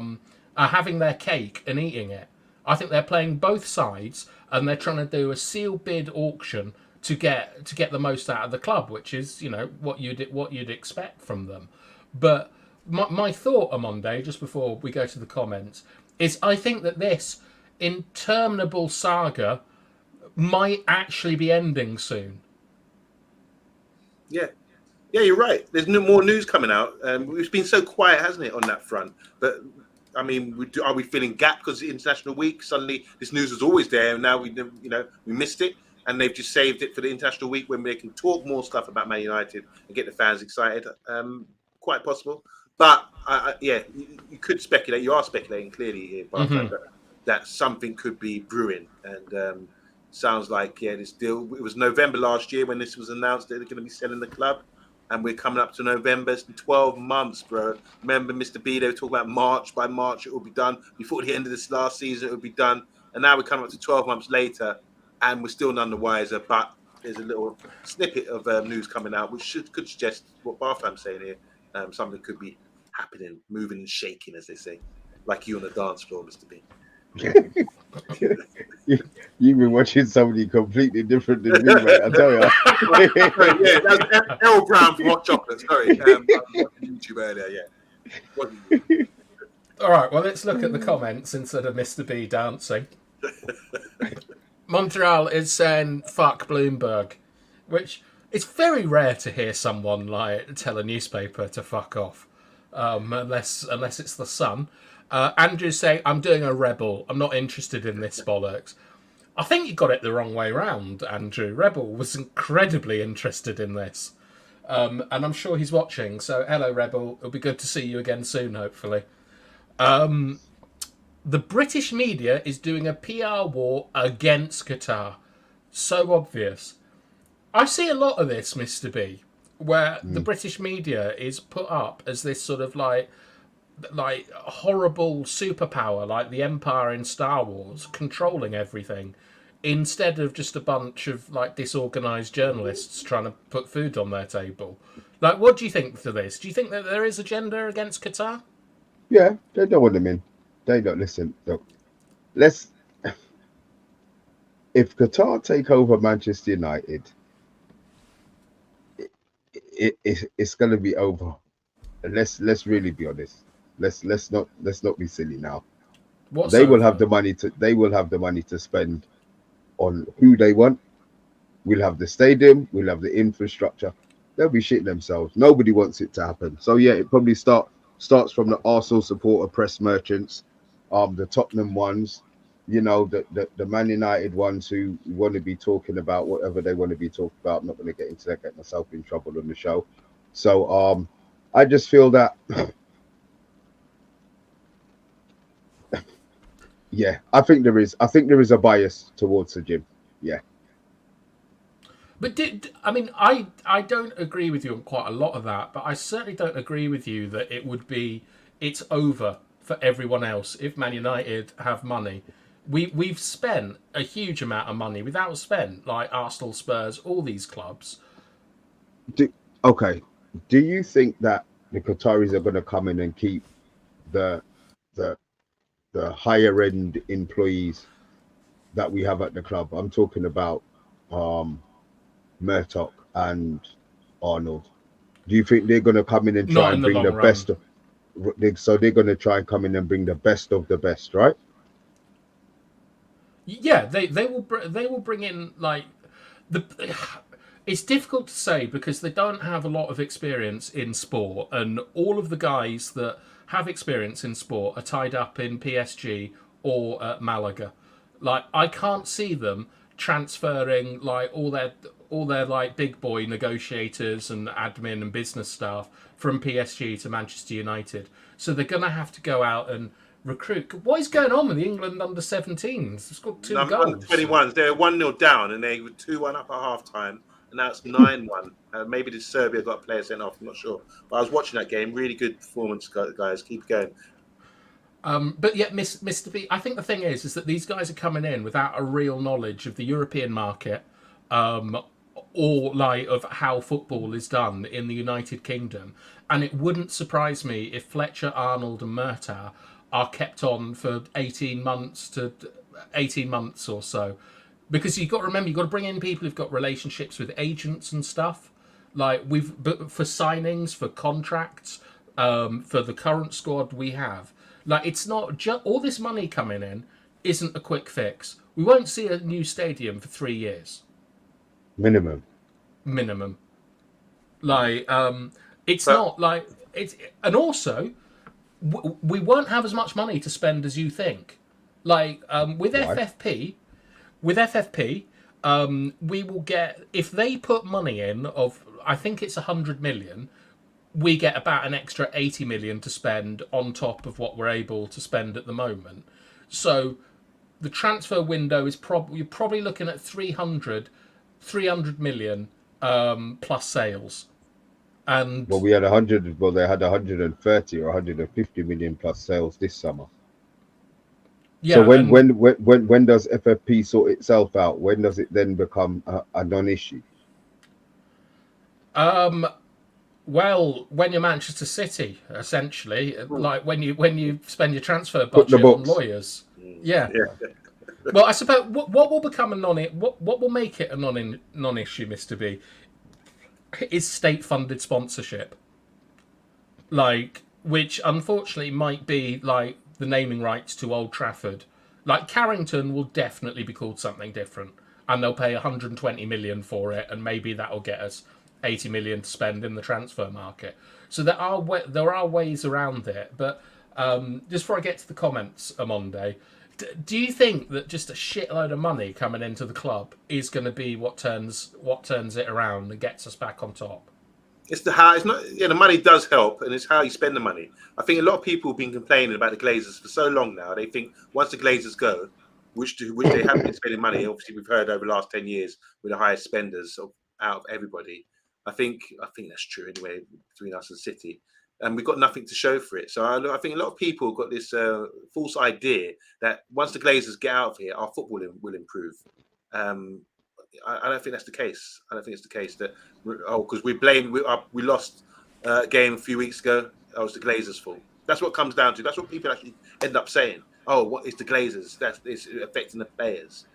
having their cake and eating it. I think they're playing both sides, and they're trying to do a sealed bid auction to get the most out of the club, which is what you'd expect from them. But my thought, OMONDI, just before we go to the comments, is I think that this interminable saga might actually be ending soon. Yeah, you're right. There's no more news coming out. It's been so quiet, hasn't it, on that front? But I mean, are we feeling gap because the International Week? Suddenly, this news was always there, and now we missed it, and they've just saved it for the International Week when they can talk more stuff about Man United and get the fans excited. Quite possible, but you could speculate. You are speculating clearly here, that something could be brewing, and sounds like this deal. It was November last year when this was announced that they're going to be selling the club. And we're coming up to November. It's 12 months, bro. Remember, Mr. B, they were talking about March. By March, it will be done. Before the end of this last season, it will be done. And now we're coming up to 12 months later, and we're still none the wiser. But there's a little snippet of news coming out, which could suggest what Barthime's saying here. Something could be happening, moving and shaking, as they say. Like you on the dance floor, Mr. B. You've been watching somebody completely different than me, mate. I tell you. Sorry, yeah, that's L Brown from Hot Chocolate. Sorry, I was watching YouTube earlier. Yeah, wasn't you? All right, well, let's look at the comments instead of Mr. B dancing. Montreal is saying fuck Bloomberg, which it's very rare to hear someone like tell a newspaper to fuck off, unless it's the Sun. Andrew's saying I'm doing a rebel. I'm not interested in this bollocks. I think you got it the wrong way round, Andrew. Rebel was incredibly interested in this, and I'm sure he's watching. So hello, Rebel. It'll be good to see you again soon, hopefully. The British media is doing a PR war against Qatar. So obvious. I see a lot of this, Mr. B, where the British media is put up as this sort of like horrible superpower, like the Empire in Star Wars, controlling everything, instead of just a bunch of like disorganized journalists trying to put food on their table. Like, what do you think for this? Do you think that there is agenda against Qatar? Yeah, they don't want them in. They don't listen. Look, if Qatar take over Manchester United, it's going to be over. Let's really be honest. Let's not be silly now. They will have the money to spend on who they want. We'll have the stadium. We'll have the infrastructure. They'll be shitting themselves. Nobody wants it to happen. So yeah, it probably starts from the Arsenal supporter press merchants, the Tottenham ones, you know, the Man United ones who want to be talking about whatever they want to be talking about. I'm not going to get into that, get myself in trouble on the show. So I just feel that yeah, I think there is a bias towards the gym. Yeah. But I don't agree with you on quite a lot of that, but I certainly don't agree with you that it's over for everyone else if Man United have money. We've spent a huge amount of money without spent, like Arsenal, Spurs, all these clubs. Do you think that the Qataris are going to come in and keep the higher end employees that we have at the club? I'm talking about Murtock and Arnold. Do you think they're going to come in and try and bring the best of? So they're going to try and come in and bring the best of the best, right? Yeah, they will bring in like the. It's difficult to say because they don't have a lot of experience in sport, and all of the guys that have experience in sport are tied up in PSG or at Malaga. Like, I can't see them transferring like all their like big boy negotiators and admin and business staff from PSG to Manchester United. So they're going to have to go out and recruit. What is going on with the England under-17s? It's got 2 goals. Under-21s, they're 1-0 down and they were 2-1 up at half-time. And now it's 9-1. Maybe the Serbia got a player sent off. I'm not sure. But I was watching that game. Really good performance, guys. Keep going. But yet, Mr. B, I think the thing is that these guys are coming in without a real knowledge of the European market, or like of how football is done in the United Kingdom. And it wouldn't surprise me if Fletcher, Arnold, and Murtaugh are kept on for 18 months or so. Because you've got to remember, you've got to bring in people who've got relationships with agents and stuff. Like for signings, for contracts, for the current squad we have. Like, it's not just all this money coming in isn't a quick fix. We won't see a new stadium for 3 years. Minimum. Like, not like it's, and also we won't have as much money to spend as you think. Like, with FFP. With FFP, we will get, if they put money in of, I think it's 100 million, we get about an extra 80 million to spend on top of what we're able to spend at the moment. So the transfer window is you're probably looking at 300 million plus sales. And well, we had 100. Well, they had 130 or 150 million plus sales this summer. Yeah, so when does FFP sort itself out? When does it then become a non-issue? Well, when you're Manchester City, essentially, like when you spend your transfer budget on lawyers. Yeah. Well, I suppose what will become a what will make it a non-issue, Mr. B, is state-funded sponsorship, like, which unfortunately might be like the naming rights to Old Trafford. Like Carrington will definitely be called something different, and they'll pay 120 million for it, and maybe that'll get us 80 million to spend in the transfer market. So there are ways around it. But just before I get to the comments, Amonde, do you think that just a shitload of money coming into the club is going to be what turns it around and gets us back on top? It's the how. It's not. Yeah, the money does help, and it's how you spend the money. I think a lot of people have been complaining about the Glazers for so long now. They think once the Glazers go, which they have been spending money. Obviously, we've heard over the last 10 years we're the highest spenders out of everybody. I think that's true anyway between us and City, and we've got nothing to show for it. So I think a lot of people have got this false idea that once the Glazers get out of here, our football will improve. I don't think that's the case. I don't think it's the case that because we lost a game a few weeks ago. That was the Glazers' fault. That's what it comes down to. That's what people actually end up saying. Oh, what is the Glazers? It's affecting the players.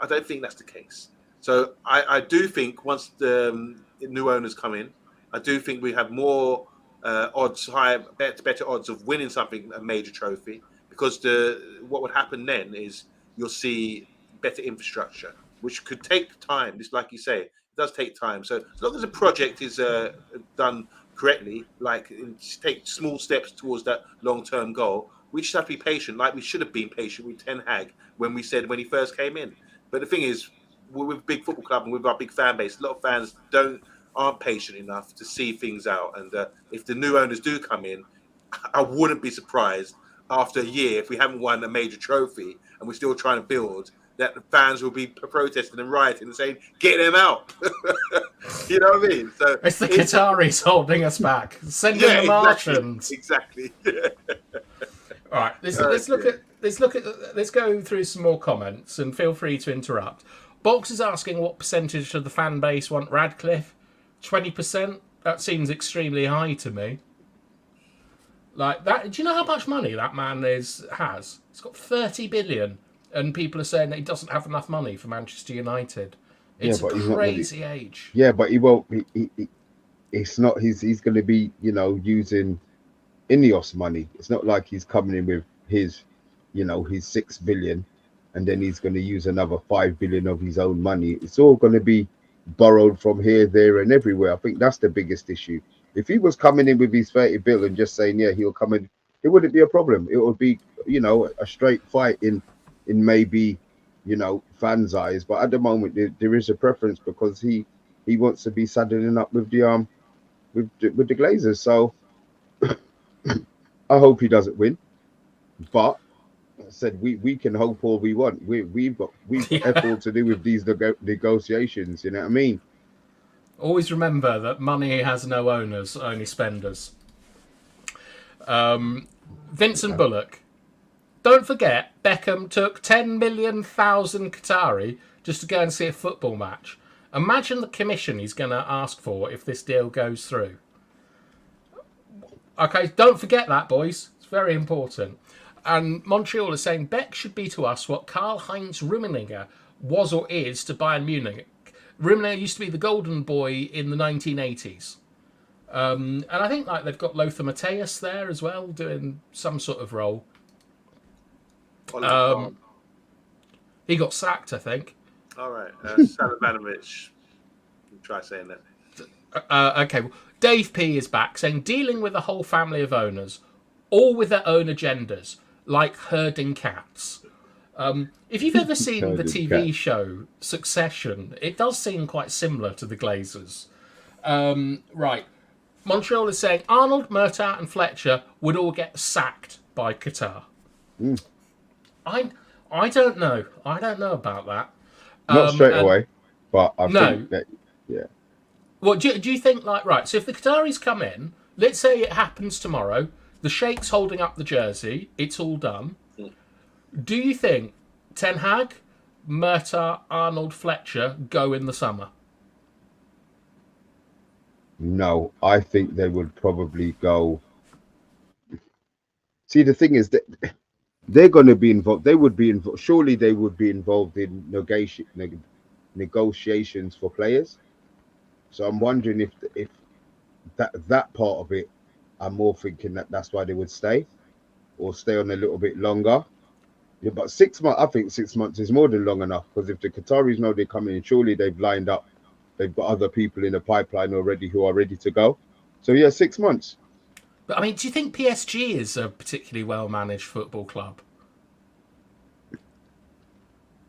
I don't think that's the case. So I do think once the new owners come in, I do think we have more better odds of winning a major trophy, because what would happen then is you'll see better infrastructure, which could take time. Just like you say, it does take time. So as long as the project is done correctly, like take small steps towards that long-term goal, we just have to be patient, like we should have been patient with Ten Hag when he first came in. But the thing is, we're a big football club and with our big fan base, a lot of fans aren't patient enough to see things out. And if the new owners do come in, I wouldn't be surprised after a year, if we haven't won a major trophy and we're still trying to build, that the fans will be protesting and rioting and saying, "Get them out!" You know what I mean? So it's the Qataris holding us back. Send in the Martians. Exactly. All right, let's go through some more comments, and feel free to interrupt. Box is asking what percentage of the fan base want Radcliffe. 20%. That seems extremely high to me. Like that. Do you know how much money that man has? He's got 30 billion. And people are saying that he doesn't have enough money for Manchester United. It's a crazy age. Yeah, but he won't. It's not. He's going to be, using Ineos money. It's not like he's coming in with his 6 billion, and then he's going to use another 5 billion of his own money. It's all going to be borrowed from here, there, and everywhere. I think that's the biggest issue. If he was coming in with his 30 bill and just saying, yeah, he'll come in, it wouldn't be a problem. It would be, a straight fight in maybe fans' eyes, but at the moment there is a preference because he wants to be saddling up with the with the Glazers. So I hope he doesn't win, but I said we can hope all we want. We've got F all to do with these negotiations. You know what I mean? Always remember that money has no owners, only spenders. Vincent Bullock. Don't forget, Beckham took 10 million Qatari just to go and see a football match. Imagine the commission he's going to ask for if this deal goes through. Okay, don't forget that, boys. It's very important. And Montreal is saying Beck should be to us what Karl-Heinz Rummenigge was or is to Bayern Munich. Rummenigge used to be the golden boy in the 1980s. And I think they've got Lothar Matthäus there as well, doing some sort of role. He got sacked, I think. All right. Salavanovic. Try saying that. Okay. Dave P is back saying dealing with a whole family of owners, all with their own agendas, like herding cats. If you've ever seen the TV show Succession, it does seem quite similar to the Glazers. Right. Montreal is saying Arnold, Murtaugh and Fletcher would all get sacked by Qatar. I don't know. I don't know about that. Not straight away, but I think that, yeah. Well, do you think, right, so if the Qataris come in, let's say it happens tomorrow, the Sheikh's holding up the jersey, it's all done. Do you think Ten Hag, Murtaugh, Arnold, Fletcher go in the summer? No, I think they would probably go. See, the thing is that they're going to be involved. They would be involved. Surely they would be involved in negotiations for players. So I'm wondering if that part of it, I'm more thinking that that's why they would stay or stay on a little bit longer. Yeah, but 6 months, I think 6 months is more than long enough, because if the Qataris know they're coming in, surely they've lined up, they've got other people in the pipeline already who are ready to go. So yeah, 6 months. But I mean, do you think PSG is a particularly well managed football club?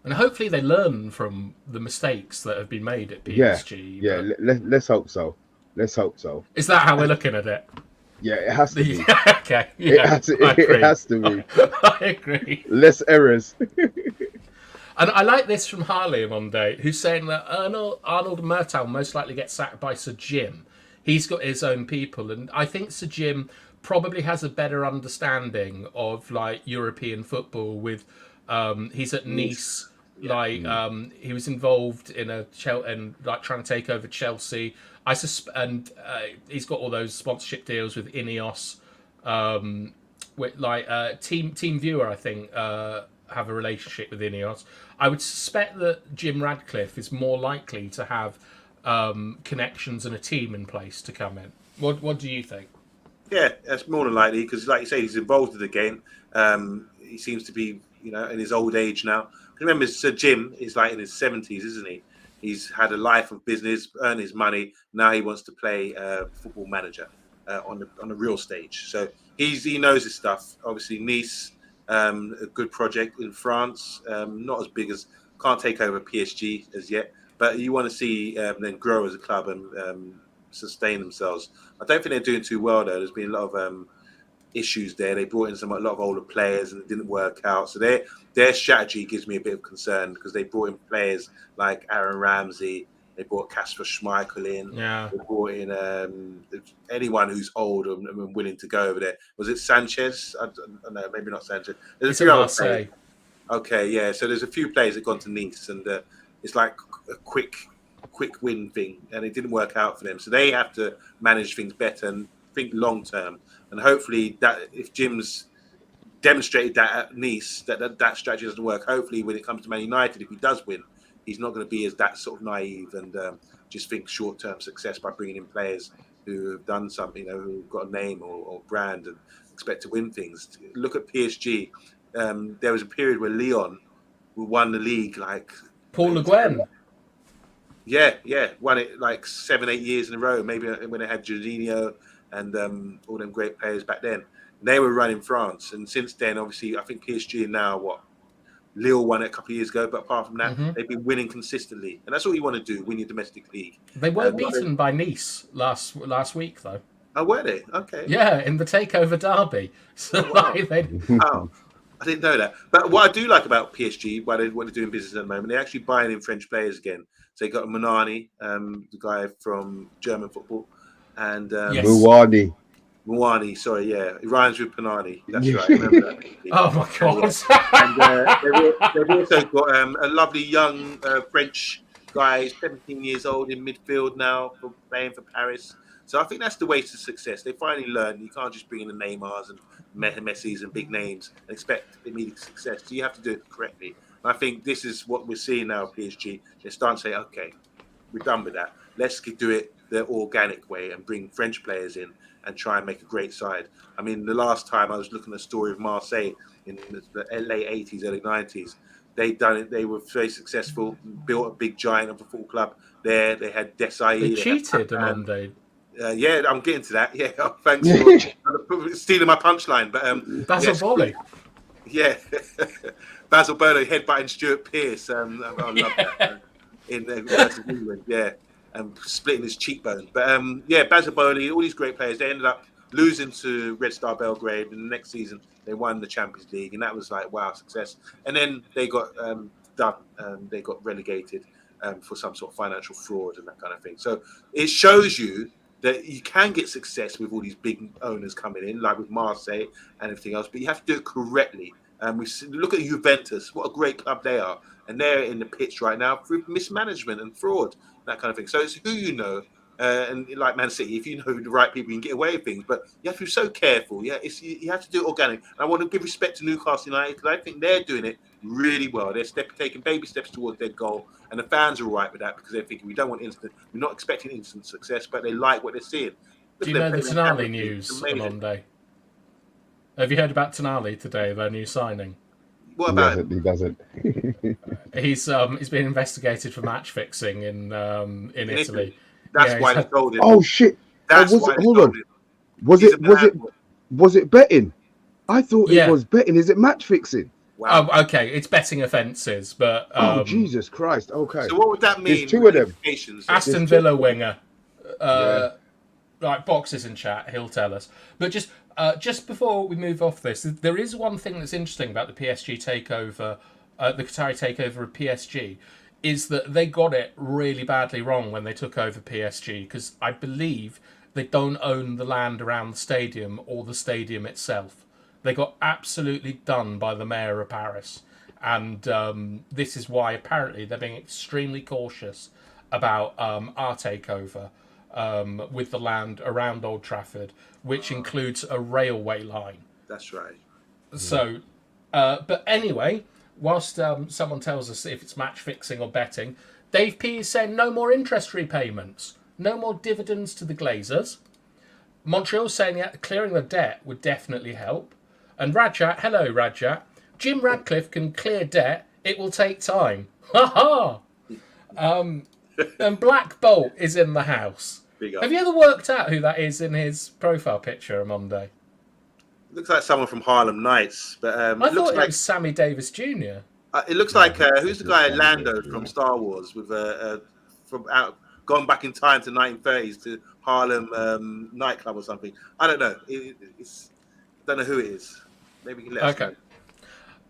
And hopefully they learn from the mistakes that have been made at PSG. Yeah, let's hope so. Let's hope so. Is that how we're looking at it? Yeah, it has to be. Okay. Yeah, it has to be. I agree. Less errors. And I like this from Harley Monday, who's saying that Arnold Murtal most likely gets sacked by Sir Jim. He's got his own people, and I think Sir Jim probably has a better understanding of like European football. With he's at Nice, he was involved in like trying to take over Chelsea. And he's got all those sponsorship deals with Ineos, with Team Viewer, I think, have a relationship with Ineos. I would suspect that Jim Radcliffe is more likely to have connections and a team in place to come in. What do you think? Yeah, that's more than likely, because, like you say, he's involved in the game. He seems to be, in his old age now. Remember, Sir Jim is like in his 70s, isn't he? He's had a life of business, earned his money. Now he wants to play football manager on the real stage. So he knows his stuff. Obviously, Nice, a good project in France. Not as big as, can't take over PSG as yet, but you want to see them grow as a club and sustain themselves. I don't think they're doing too well though. There's been a lot of issues there. They brought in a lot of older players and it didn't work out. So their strategy gives me a bit of concern, because they brought in players like Aaron Ramsey. They brought Kasper Schmeichel in. Yeah. They brought in anyone who's old and willing to go over there. Was it Sanchez? I don't know, maybe not Sanchez. There's a few other players. Okay, yeah. So there's a few players that gone to Nice, and it's like a quick win thing, and it didn't work out for them. So they have to manage things better and think long term. And hopefully, that if Jim's demonstrated that at Nice, that strategy doesn't work. Hopefully, when it comes to Man United, if he does win, he's not going to be as that sort of naive and just think short-term success by bringing in players who have done something, who've got a name or brand and expect to win things. Look at PSG. There was a period where Lyon won the league like Paul Le Guen. Yeah, won it like 7-8 years in a row. Maybe when they had Jorginho and all them great players back then. They were running France, and since then, obviously, I think PSG now Lille won it a couple of years ago, but apart from that, they've been winning consistently, and that's all you want to do: win your domestic league. They weren't beaten by Nice last week, though. Oh, were they? Okay. Yeah, in the Takeover derby. So I didn't know that. But what I do like about PSG, what they're doing business at the moment, they're actually buying in French players again. So they got Manani, the guy from German football, and Yes. Muani, sorry, yeah. It rhymes with Panani. That's right. I remember that. Oh, my God. And they've also got a lovely young French guy, 17 years old, in midfield now, playing for Paris. So I think that's the way to success. They finally learned you can't just bring in the Neymars and Messis and big names and expect immediate success. So you have to do it correctly. And I think this is what we're seeing now at PSG. They're starting to say, okay, we're done with that. Let's do it the organic way and bring French players in and try and make a great side. I mean, the last time I was looking at the story of Marseille in the late 80s, early 90s, they'd done it. They were very successful, built a big giant of a football club there. They had Desai. They cheated on Monday. Yeah, I'm getting to that. Yeah, thanks for stealing my punchline. But Basil Boli. Yeah, Basil Boli headbutting Stuart Pearce. I love that in versus England. Yeah. Splitting his cheekbone. But Basil Boli, all these great players, they ended up losing to Red Star Belgrade, and the next season they won the Champions League, and that was like, wow, success. And then they got done, they got relegated for some sort of financial fraud and that kind of thing. So it shows you that you can get success with all these big owners coming in, like with Marseille and everything else, but you have to do it correctly. Look at Juventus, what a great club they are. And they're in the pitch right now through mismanagement and fraud, that kind of thing. So it's who you know, And like Man City, if you know the right people, you can get away with things. But you have to be so careful. Yeah, you have to do it organic. And I want to give respect to Newcastle United because I think they're doing it really well. They're taking baby steps towards their goal, and the fans are all right with that because they're thinking we don't want instant. We're not expecting instant success, but they like what they're seeing. Do you know the Tonali news on Monday? Have you heard about Tonali today? Their new signing. What about He doesn't. He's been investigated for match fixing in Italy. That's why they told him. Oh shit! Hold on. Was it betting? I thought it was betting. Is it match fixing? Wow. Oh, okay. It's betting offences, but oh Jesus Christ! Okay. So what would that mean? There's two of them. Aston Villa winger. Right, Box is in chat. He'll tell us. But just before we move off this, there is one thing that's interesting about the PSG takeover, the Qatari takeover of PSG. Is that they got it really badly wrong when they took over PSG because I believe they don't own the land around the stadium or the stadium itself. They got absolutely done by the mayor of Paris. And this is why apparently they're being extremely cautious about our takeover with the land around Old Trafford, which includes a railway line. That's right. So, but anyway... Whilst someone tells us if it's match fixing or betting, Dave P is saying no more interest repayments, no more dividends to the Glazers. Montreal's saying clearing the debt would definitely help. And Rajat, hello Rajat, Jim Radcliffe can clear debt, it will take time. Ha ha! And Black Bolt is in the house. Have you ever worked out who that is in his profile picture on Monday? Looks like someone from Harlem Nights, but I thought it was Sammy Davis Jr. It looks like who's the guy Lando from Star Wars with gone back in time to 1930s to Harlem nightclub or something. I don't know. Don't know who it is. Maybe you can let us know.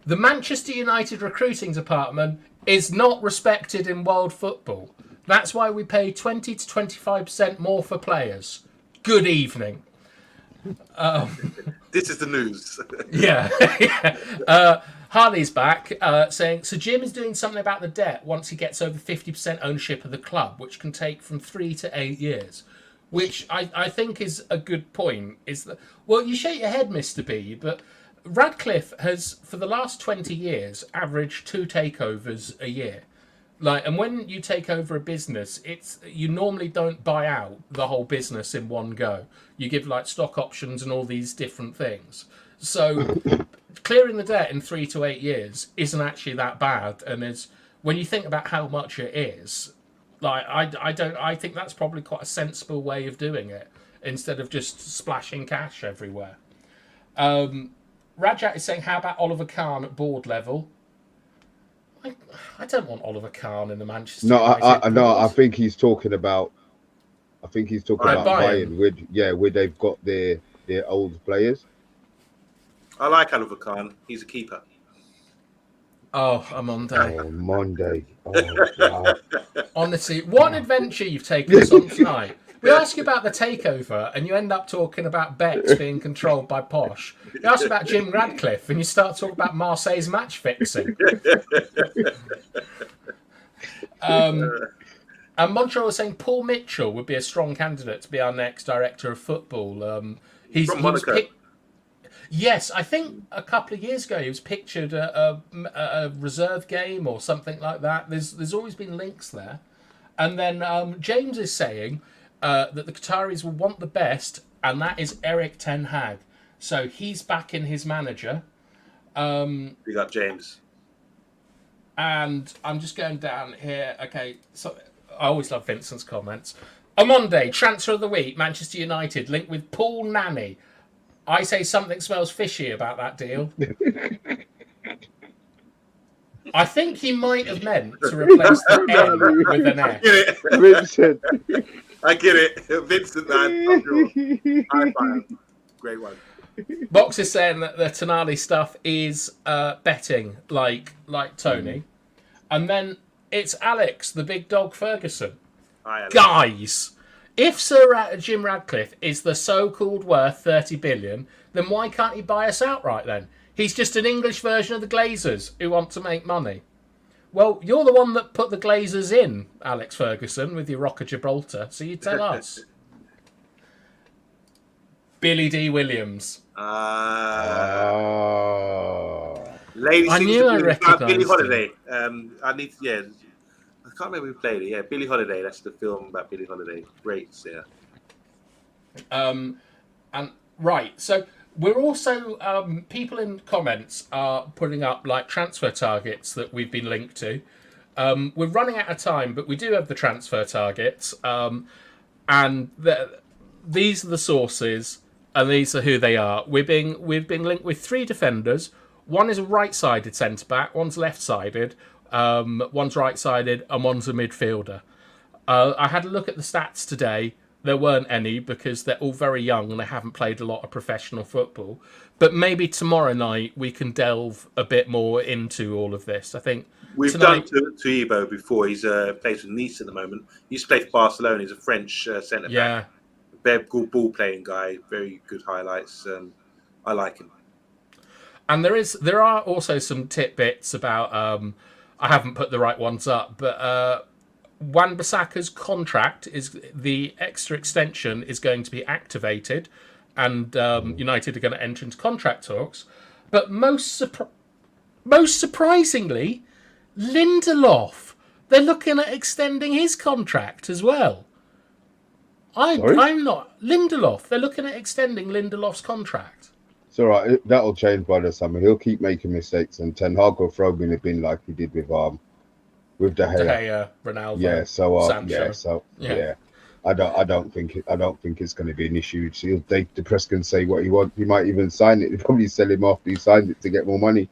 The Manchester United recruiting department is not respected in world football. That's why we pay 20 to 25% more for players. Good evening. This is the news. Yeah. Harley's back saying, so Jim is doing something about the debt once he gets over 50% ownership of the club, which can take from 3 to 8 years, which I think is a good point. Well, you shake your head, Mr. B, but Radcliffe has, for the last 20 years, averaged 2 takeovers a year. And when you take over a business, you normally don't buy out the whole business in one go. You give stock options and all these different things. So clearing the debt in 3 to 8 years isn't actually that bad. And when you think about how much it is, I think that's probably quite a sensible way of doing it instead of just splashing cash everywhere. Rajat is saying, how about Oliver Kahn at board level? I don't want Oliver Kahn in the Manchester United. No, I think he's talking about. Bayern where they've got their old players. I like Oliver Kahn. He's a keeper. Oh, I'm on day. Oh, Monday. Oh, wow. Honestly, what an adventure you've taken us on tonight. We ask you about the takeover, and you end up talking about Bex being controlled by Posh. You ask about Jim Radcliffe, and you start talking about Marseille's match fixing. And Montreal was saying Paul Mitchell would be a strong candidate to be our next director of football. He's from Monaco. Yes, I think a couple of years ago he was pictured at a reserve game or something like that. There's always been links there. And then James is saying that the Qataris will want the best, and that is Eric Ten Hag. So he's backing his manager. Big up, James. And I'm just going down here. Okay, so I always love Vincent's comments. OMONDI, transfer of the week, Manchester United, linked with Paul Nanny. I say something smells fishy about that deal. I think he might have meant to replace the N with an S. Vincent. I get it. Vincent, man. High five. Great one. Box is saying that the Tonali stuff is betting, like Tony. And then it's Alex, the big dog Ferguson. Hi, Alex. Guys, if Sir Jim Radcliffe is the so-called worth 30 billion, then why can't he buy us outright then? He's just an English version of the Glazers who want to make money. Well, you're the one that put the Glazers in, Alex Ferguson, with your Rock of Gibraltar. So you tell us. Billy D. Williams. Lady I sings knew I about Billie recognised him. Holiday. I need to, yeah. I can't remember who played it. Yeah, Billie Holiday. That's the film about Billie Holiday. Great, yeah. And right, so we're also people in comments are putting up like transfer targets that we've been linked to. We're running out of time, but we do have the transfer targets, and these are the sources, and these are who they are. We've been linked with 3 defenders. One is a right-sided centre back, one's left-sided, one's right-sided, and one's a midfielder. I had a look at the stats today. There weren't any because they're all very young and they haven't played a lot of professional football. But maybe tomorrow night we can delve a bit more into all of this. I think we've tonight... done to Ibo before. He's plays with Nice at the moment. He used to play for Barcelona. He's a French centre back. Yeah. Very good ball playing guy. Very good highlights. I like him. And there are also some tidbits about. I haven't put the right ones up, but. Wan-Bissaka's contract is the extra extension is going to be activated, and United are going to enter into contract talks. But most surprisingly, Lindelof, they're looking at extending his contract as well. I'm not Lindelof. They're looking at extending Lindelof's contract. It's all right. That'll change by the summer. He'll keep making mistakes, and Ten Hag will throw him in the bin like he did with De Gea, Ronaldo, yeah. I don't think it's going to be an issue. The press can say what he wants. He might even sign it. He'll probably sell him off. He signed it to get more money.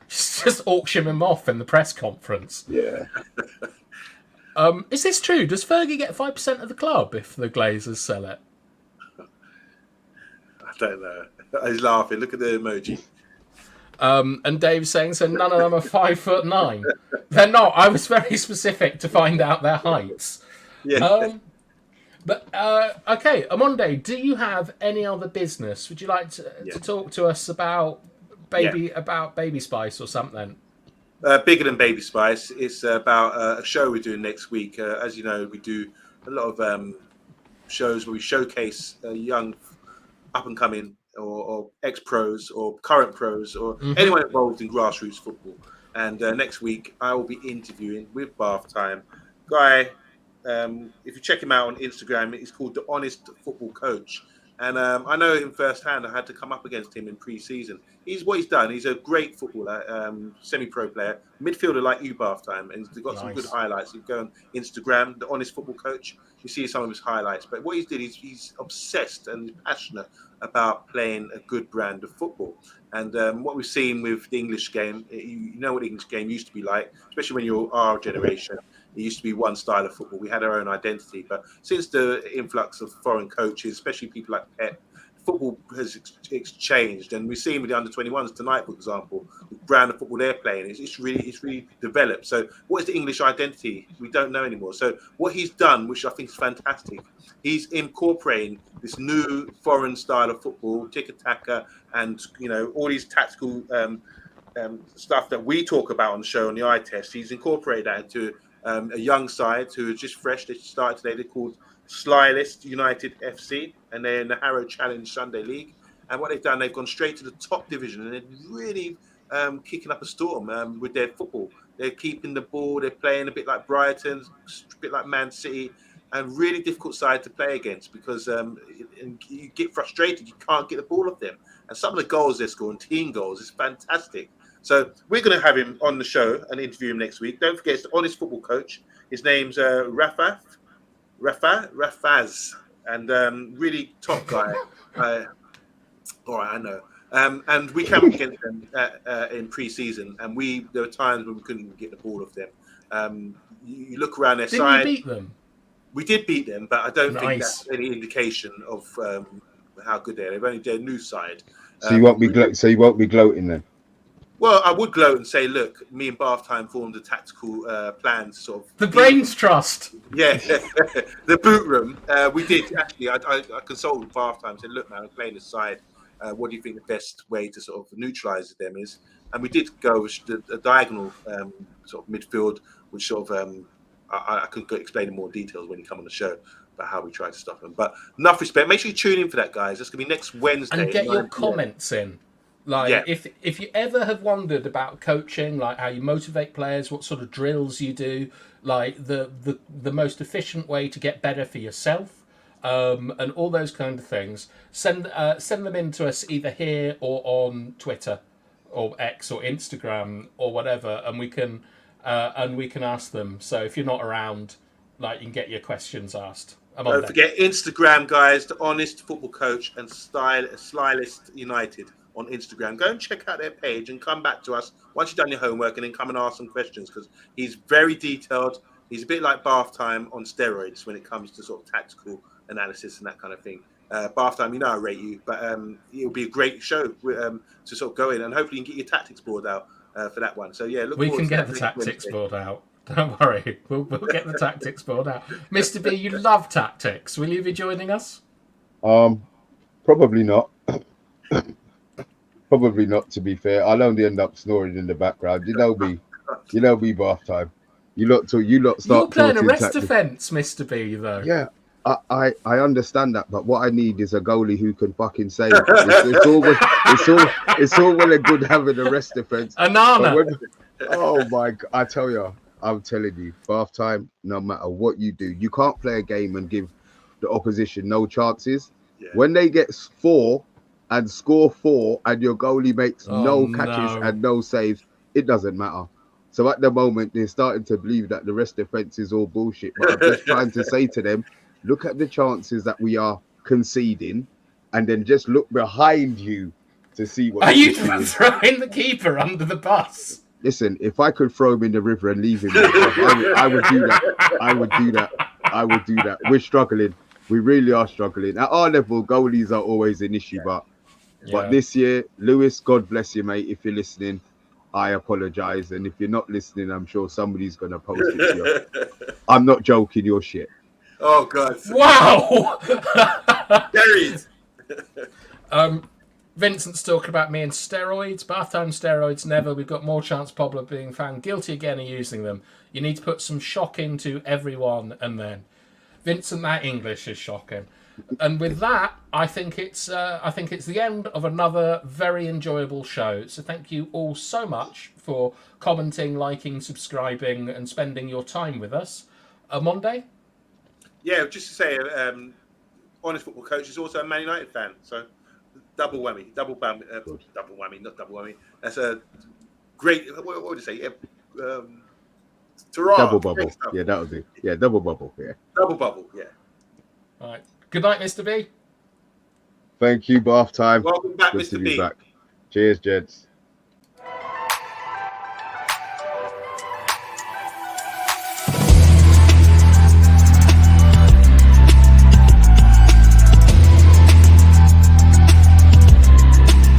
Just auction him off in the press conference. Yeah. Is this true? Does Fergie get 5% of the club if the Glazers sell it? I don't know. He's laughing. Look at the emoji. And Dave's saying, so none of them are 5'9". They're not. I was very specific to find out their heights. Yeah. Okay, OMONDI, do you have any other business? Would you like to talk to us about Baby Spice or something? Bigger than Baby Spice. It's about a show we're doing next week. As you know, we do a lot of shows where we showcase young, up-and-coming or ex-pros or current pros or anyone involved in grassroots football. And next week, I will be interviewing with BATHTIME guy. If you check him out on Instagram, he's called The Honest Football Coach. And I know him firsthand. I had to come up against him in pre-season. What he's done. He's a great footballer, semi-pro player, midfielder like you, BATHTIME, and he's got some good highlights. You go on Instagram, The Honest Football Coach. You see some of his highlights. But what he's did is he's obsessed and passionate about playing a good brand of football. And what we've seen with the English game, you know what the English game used to be like, especially when you're our generation. It used to be one style of football. We had our own identity. But since the influx of foreign coaches, especially people like Pep, football has changed. And we've seen with the under-21s tonight, for example, the brand of football they're playing, it's really developed. So what is the English identity? We don't know anymore. So what he's done, which I think is fantastic, he's incorporating this new foreign style of football, tiki-taka, and all these tactical stuff that we talk about on the show on the eye test. He's incorporated that into a young side who are just fresh. They started today. They're called Slylist United FC, and they're in the Harrow Challenge Sunday League. And what they've done, they've gone straight to the top division, and they're really kicking up a storm with their football. They're keeping the ball. They're playing a bit like Brighton, a bit like Man City, and really difficult side to play against because you get frustrated. You can't get the ball off them. And some of the goals they're scoring, team goals, is fantastic. So we're going to have him on the show and interview him next week. Don't forget, it's the Honest Football Coach. His name's Rafaz, and really top guy. All right, I know. And we came up against them in pre-season, and there were times when we couldn't even get the ball off them. You look around their side. Didn't you beat them? We did beat them, but I don't think that's any indication of how good they are. They've only their new side. So you won't be gloating then? Well, I would gloat and say, look, me and BATHTIME formed a tactical plan, sort of. The Brains Trust. Yeah, the boot room. We did actually. I consulted with BATHTIME and said, look, man, I'm playing this side. what do you think the best way to sort of neutralise them is? And we did go with a diagonal sort of midfield, which sort of I could explain in more details when you come on the show about how we try to stop them. But enough respect. Make sure you tune in for that, guys. That's going to be next Wednesday. And get your comments in. Like, if you ever have wondered about coaching, like how you motivate players, what sort of drills you do, like the most efficient way to get better for yourself, and all those kind of things, send them in to us either here or on Twitter or X or Instagram or whatever, and we can ask them. So if you're not around, like, you can get your questions asked. Don't forget Instagram, guys, the Honest Football Coach and Stylist United on Instagram. Go and check out their page and come back to us once you've done your homework, and then come and ask some questions, because he's very detailed. He's a bit like Bath Time on steroids when it comes to sort of tactical analysis and that kind of thing. Bath Time, you know I rate you, but it'll be a great show to sort of go in, and hopefully you can get your tactics board out for that one. So yeah, we can get the tactics board out. Don't worry, we'll get the tactics board out. Mr. B, you love tactics. Will you be joining us? Probably not. Probably not. To be fair, I'll only end up snoring in the background. You know me, Bath Time. You lot start. You're playing a rest defence, Mr. B, though. Yeah, I understand that, but what I need is a goalie who can fucking save. It's all well and good having a rest defence. Anana. Oh my God! I tell you, I'm telling you, Bath Time. No matter what you do, you can't play a game and give the opposition no chances. Yeah. When they get 4 and score 4, and your goalie makes no catches and no saves, it doesn't matter. So at the moment, they're starting to believe that the rest defence is all bullshit. But I'm just trying to say to them, look at the chances that we are conceding, and then just look behind you to see what. Are you throwing the keeper under the bus? Listen, if I could throw him in the river and leave him, I would do that. I would do that. We're struggling. We really are struggling. At our level, goalies are always an issue, but this year, Lewis, God bless you, mate. If you're listening, I apologise. And if you're not listening, I'm sure somebody's going to post it to you. I'm not joking, you're shit. Oh, God. Wow! There he is. Vincent's talking about me and steroids. Bath Time steroids, never. We've got more chance Pablo being found guilty again of using them. You need to put some shock into everyone, and then. Vincent, that English is shocking. And with that, I think it's the end of another very enjoyable show. So thank you all so much for commenting, liking, subscribing, and spending your time with us. Monday? Yeah, just to say, Honest Football Coach is also a Man United fan, so double whammy, not double whammy. That's a great. What would you say? Double bubble. Yeah, that would be. Yeah, double bubble. Yeah. Double bubble. Yeah. All right. Good night, Mr. B. Thank you, Bath Time. Welcome back, Good Mr. to B. be back. Cheers, gents.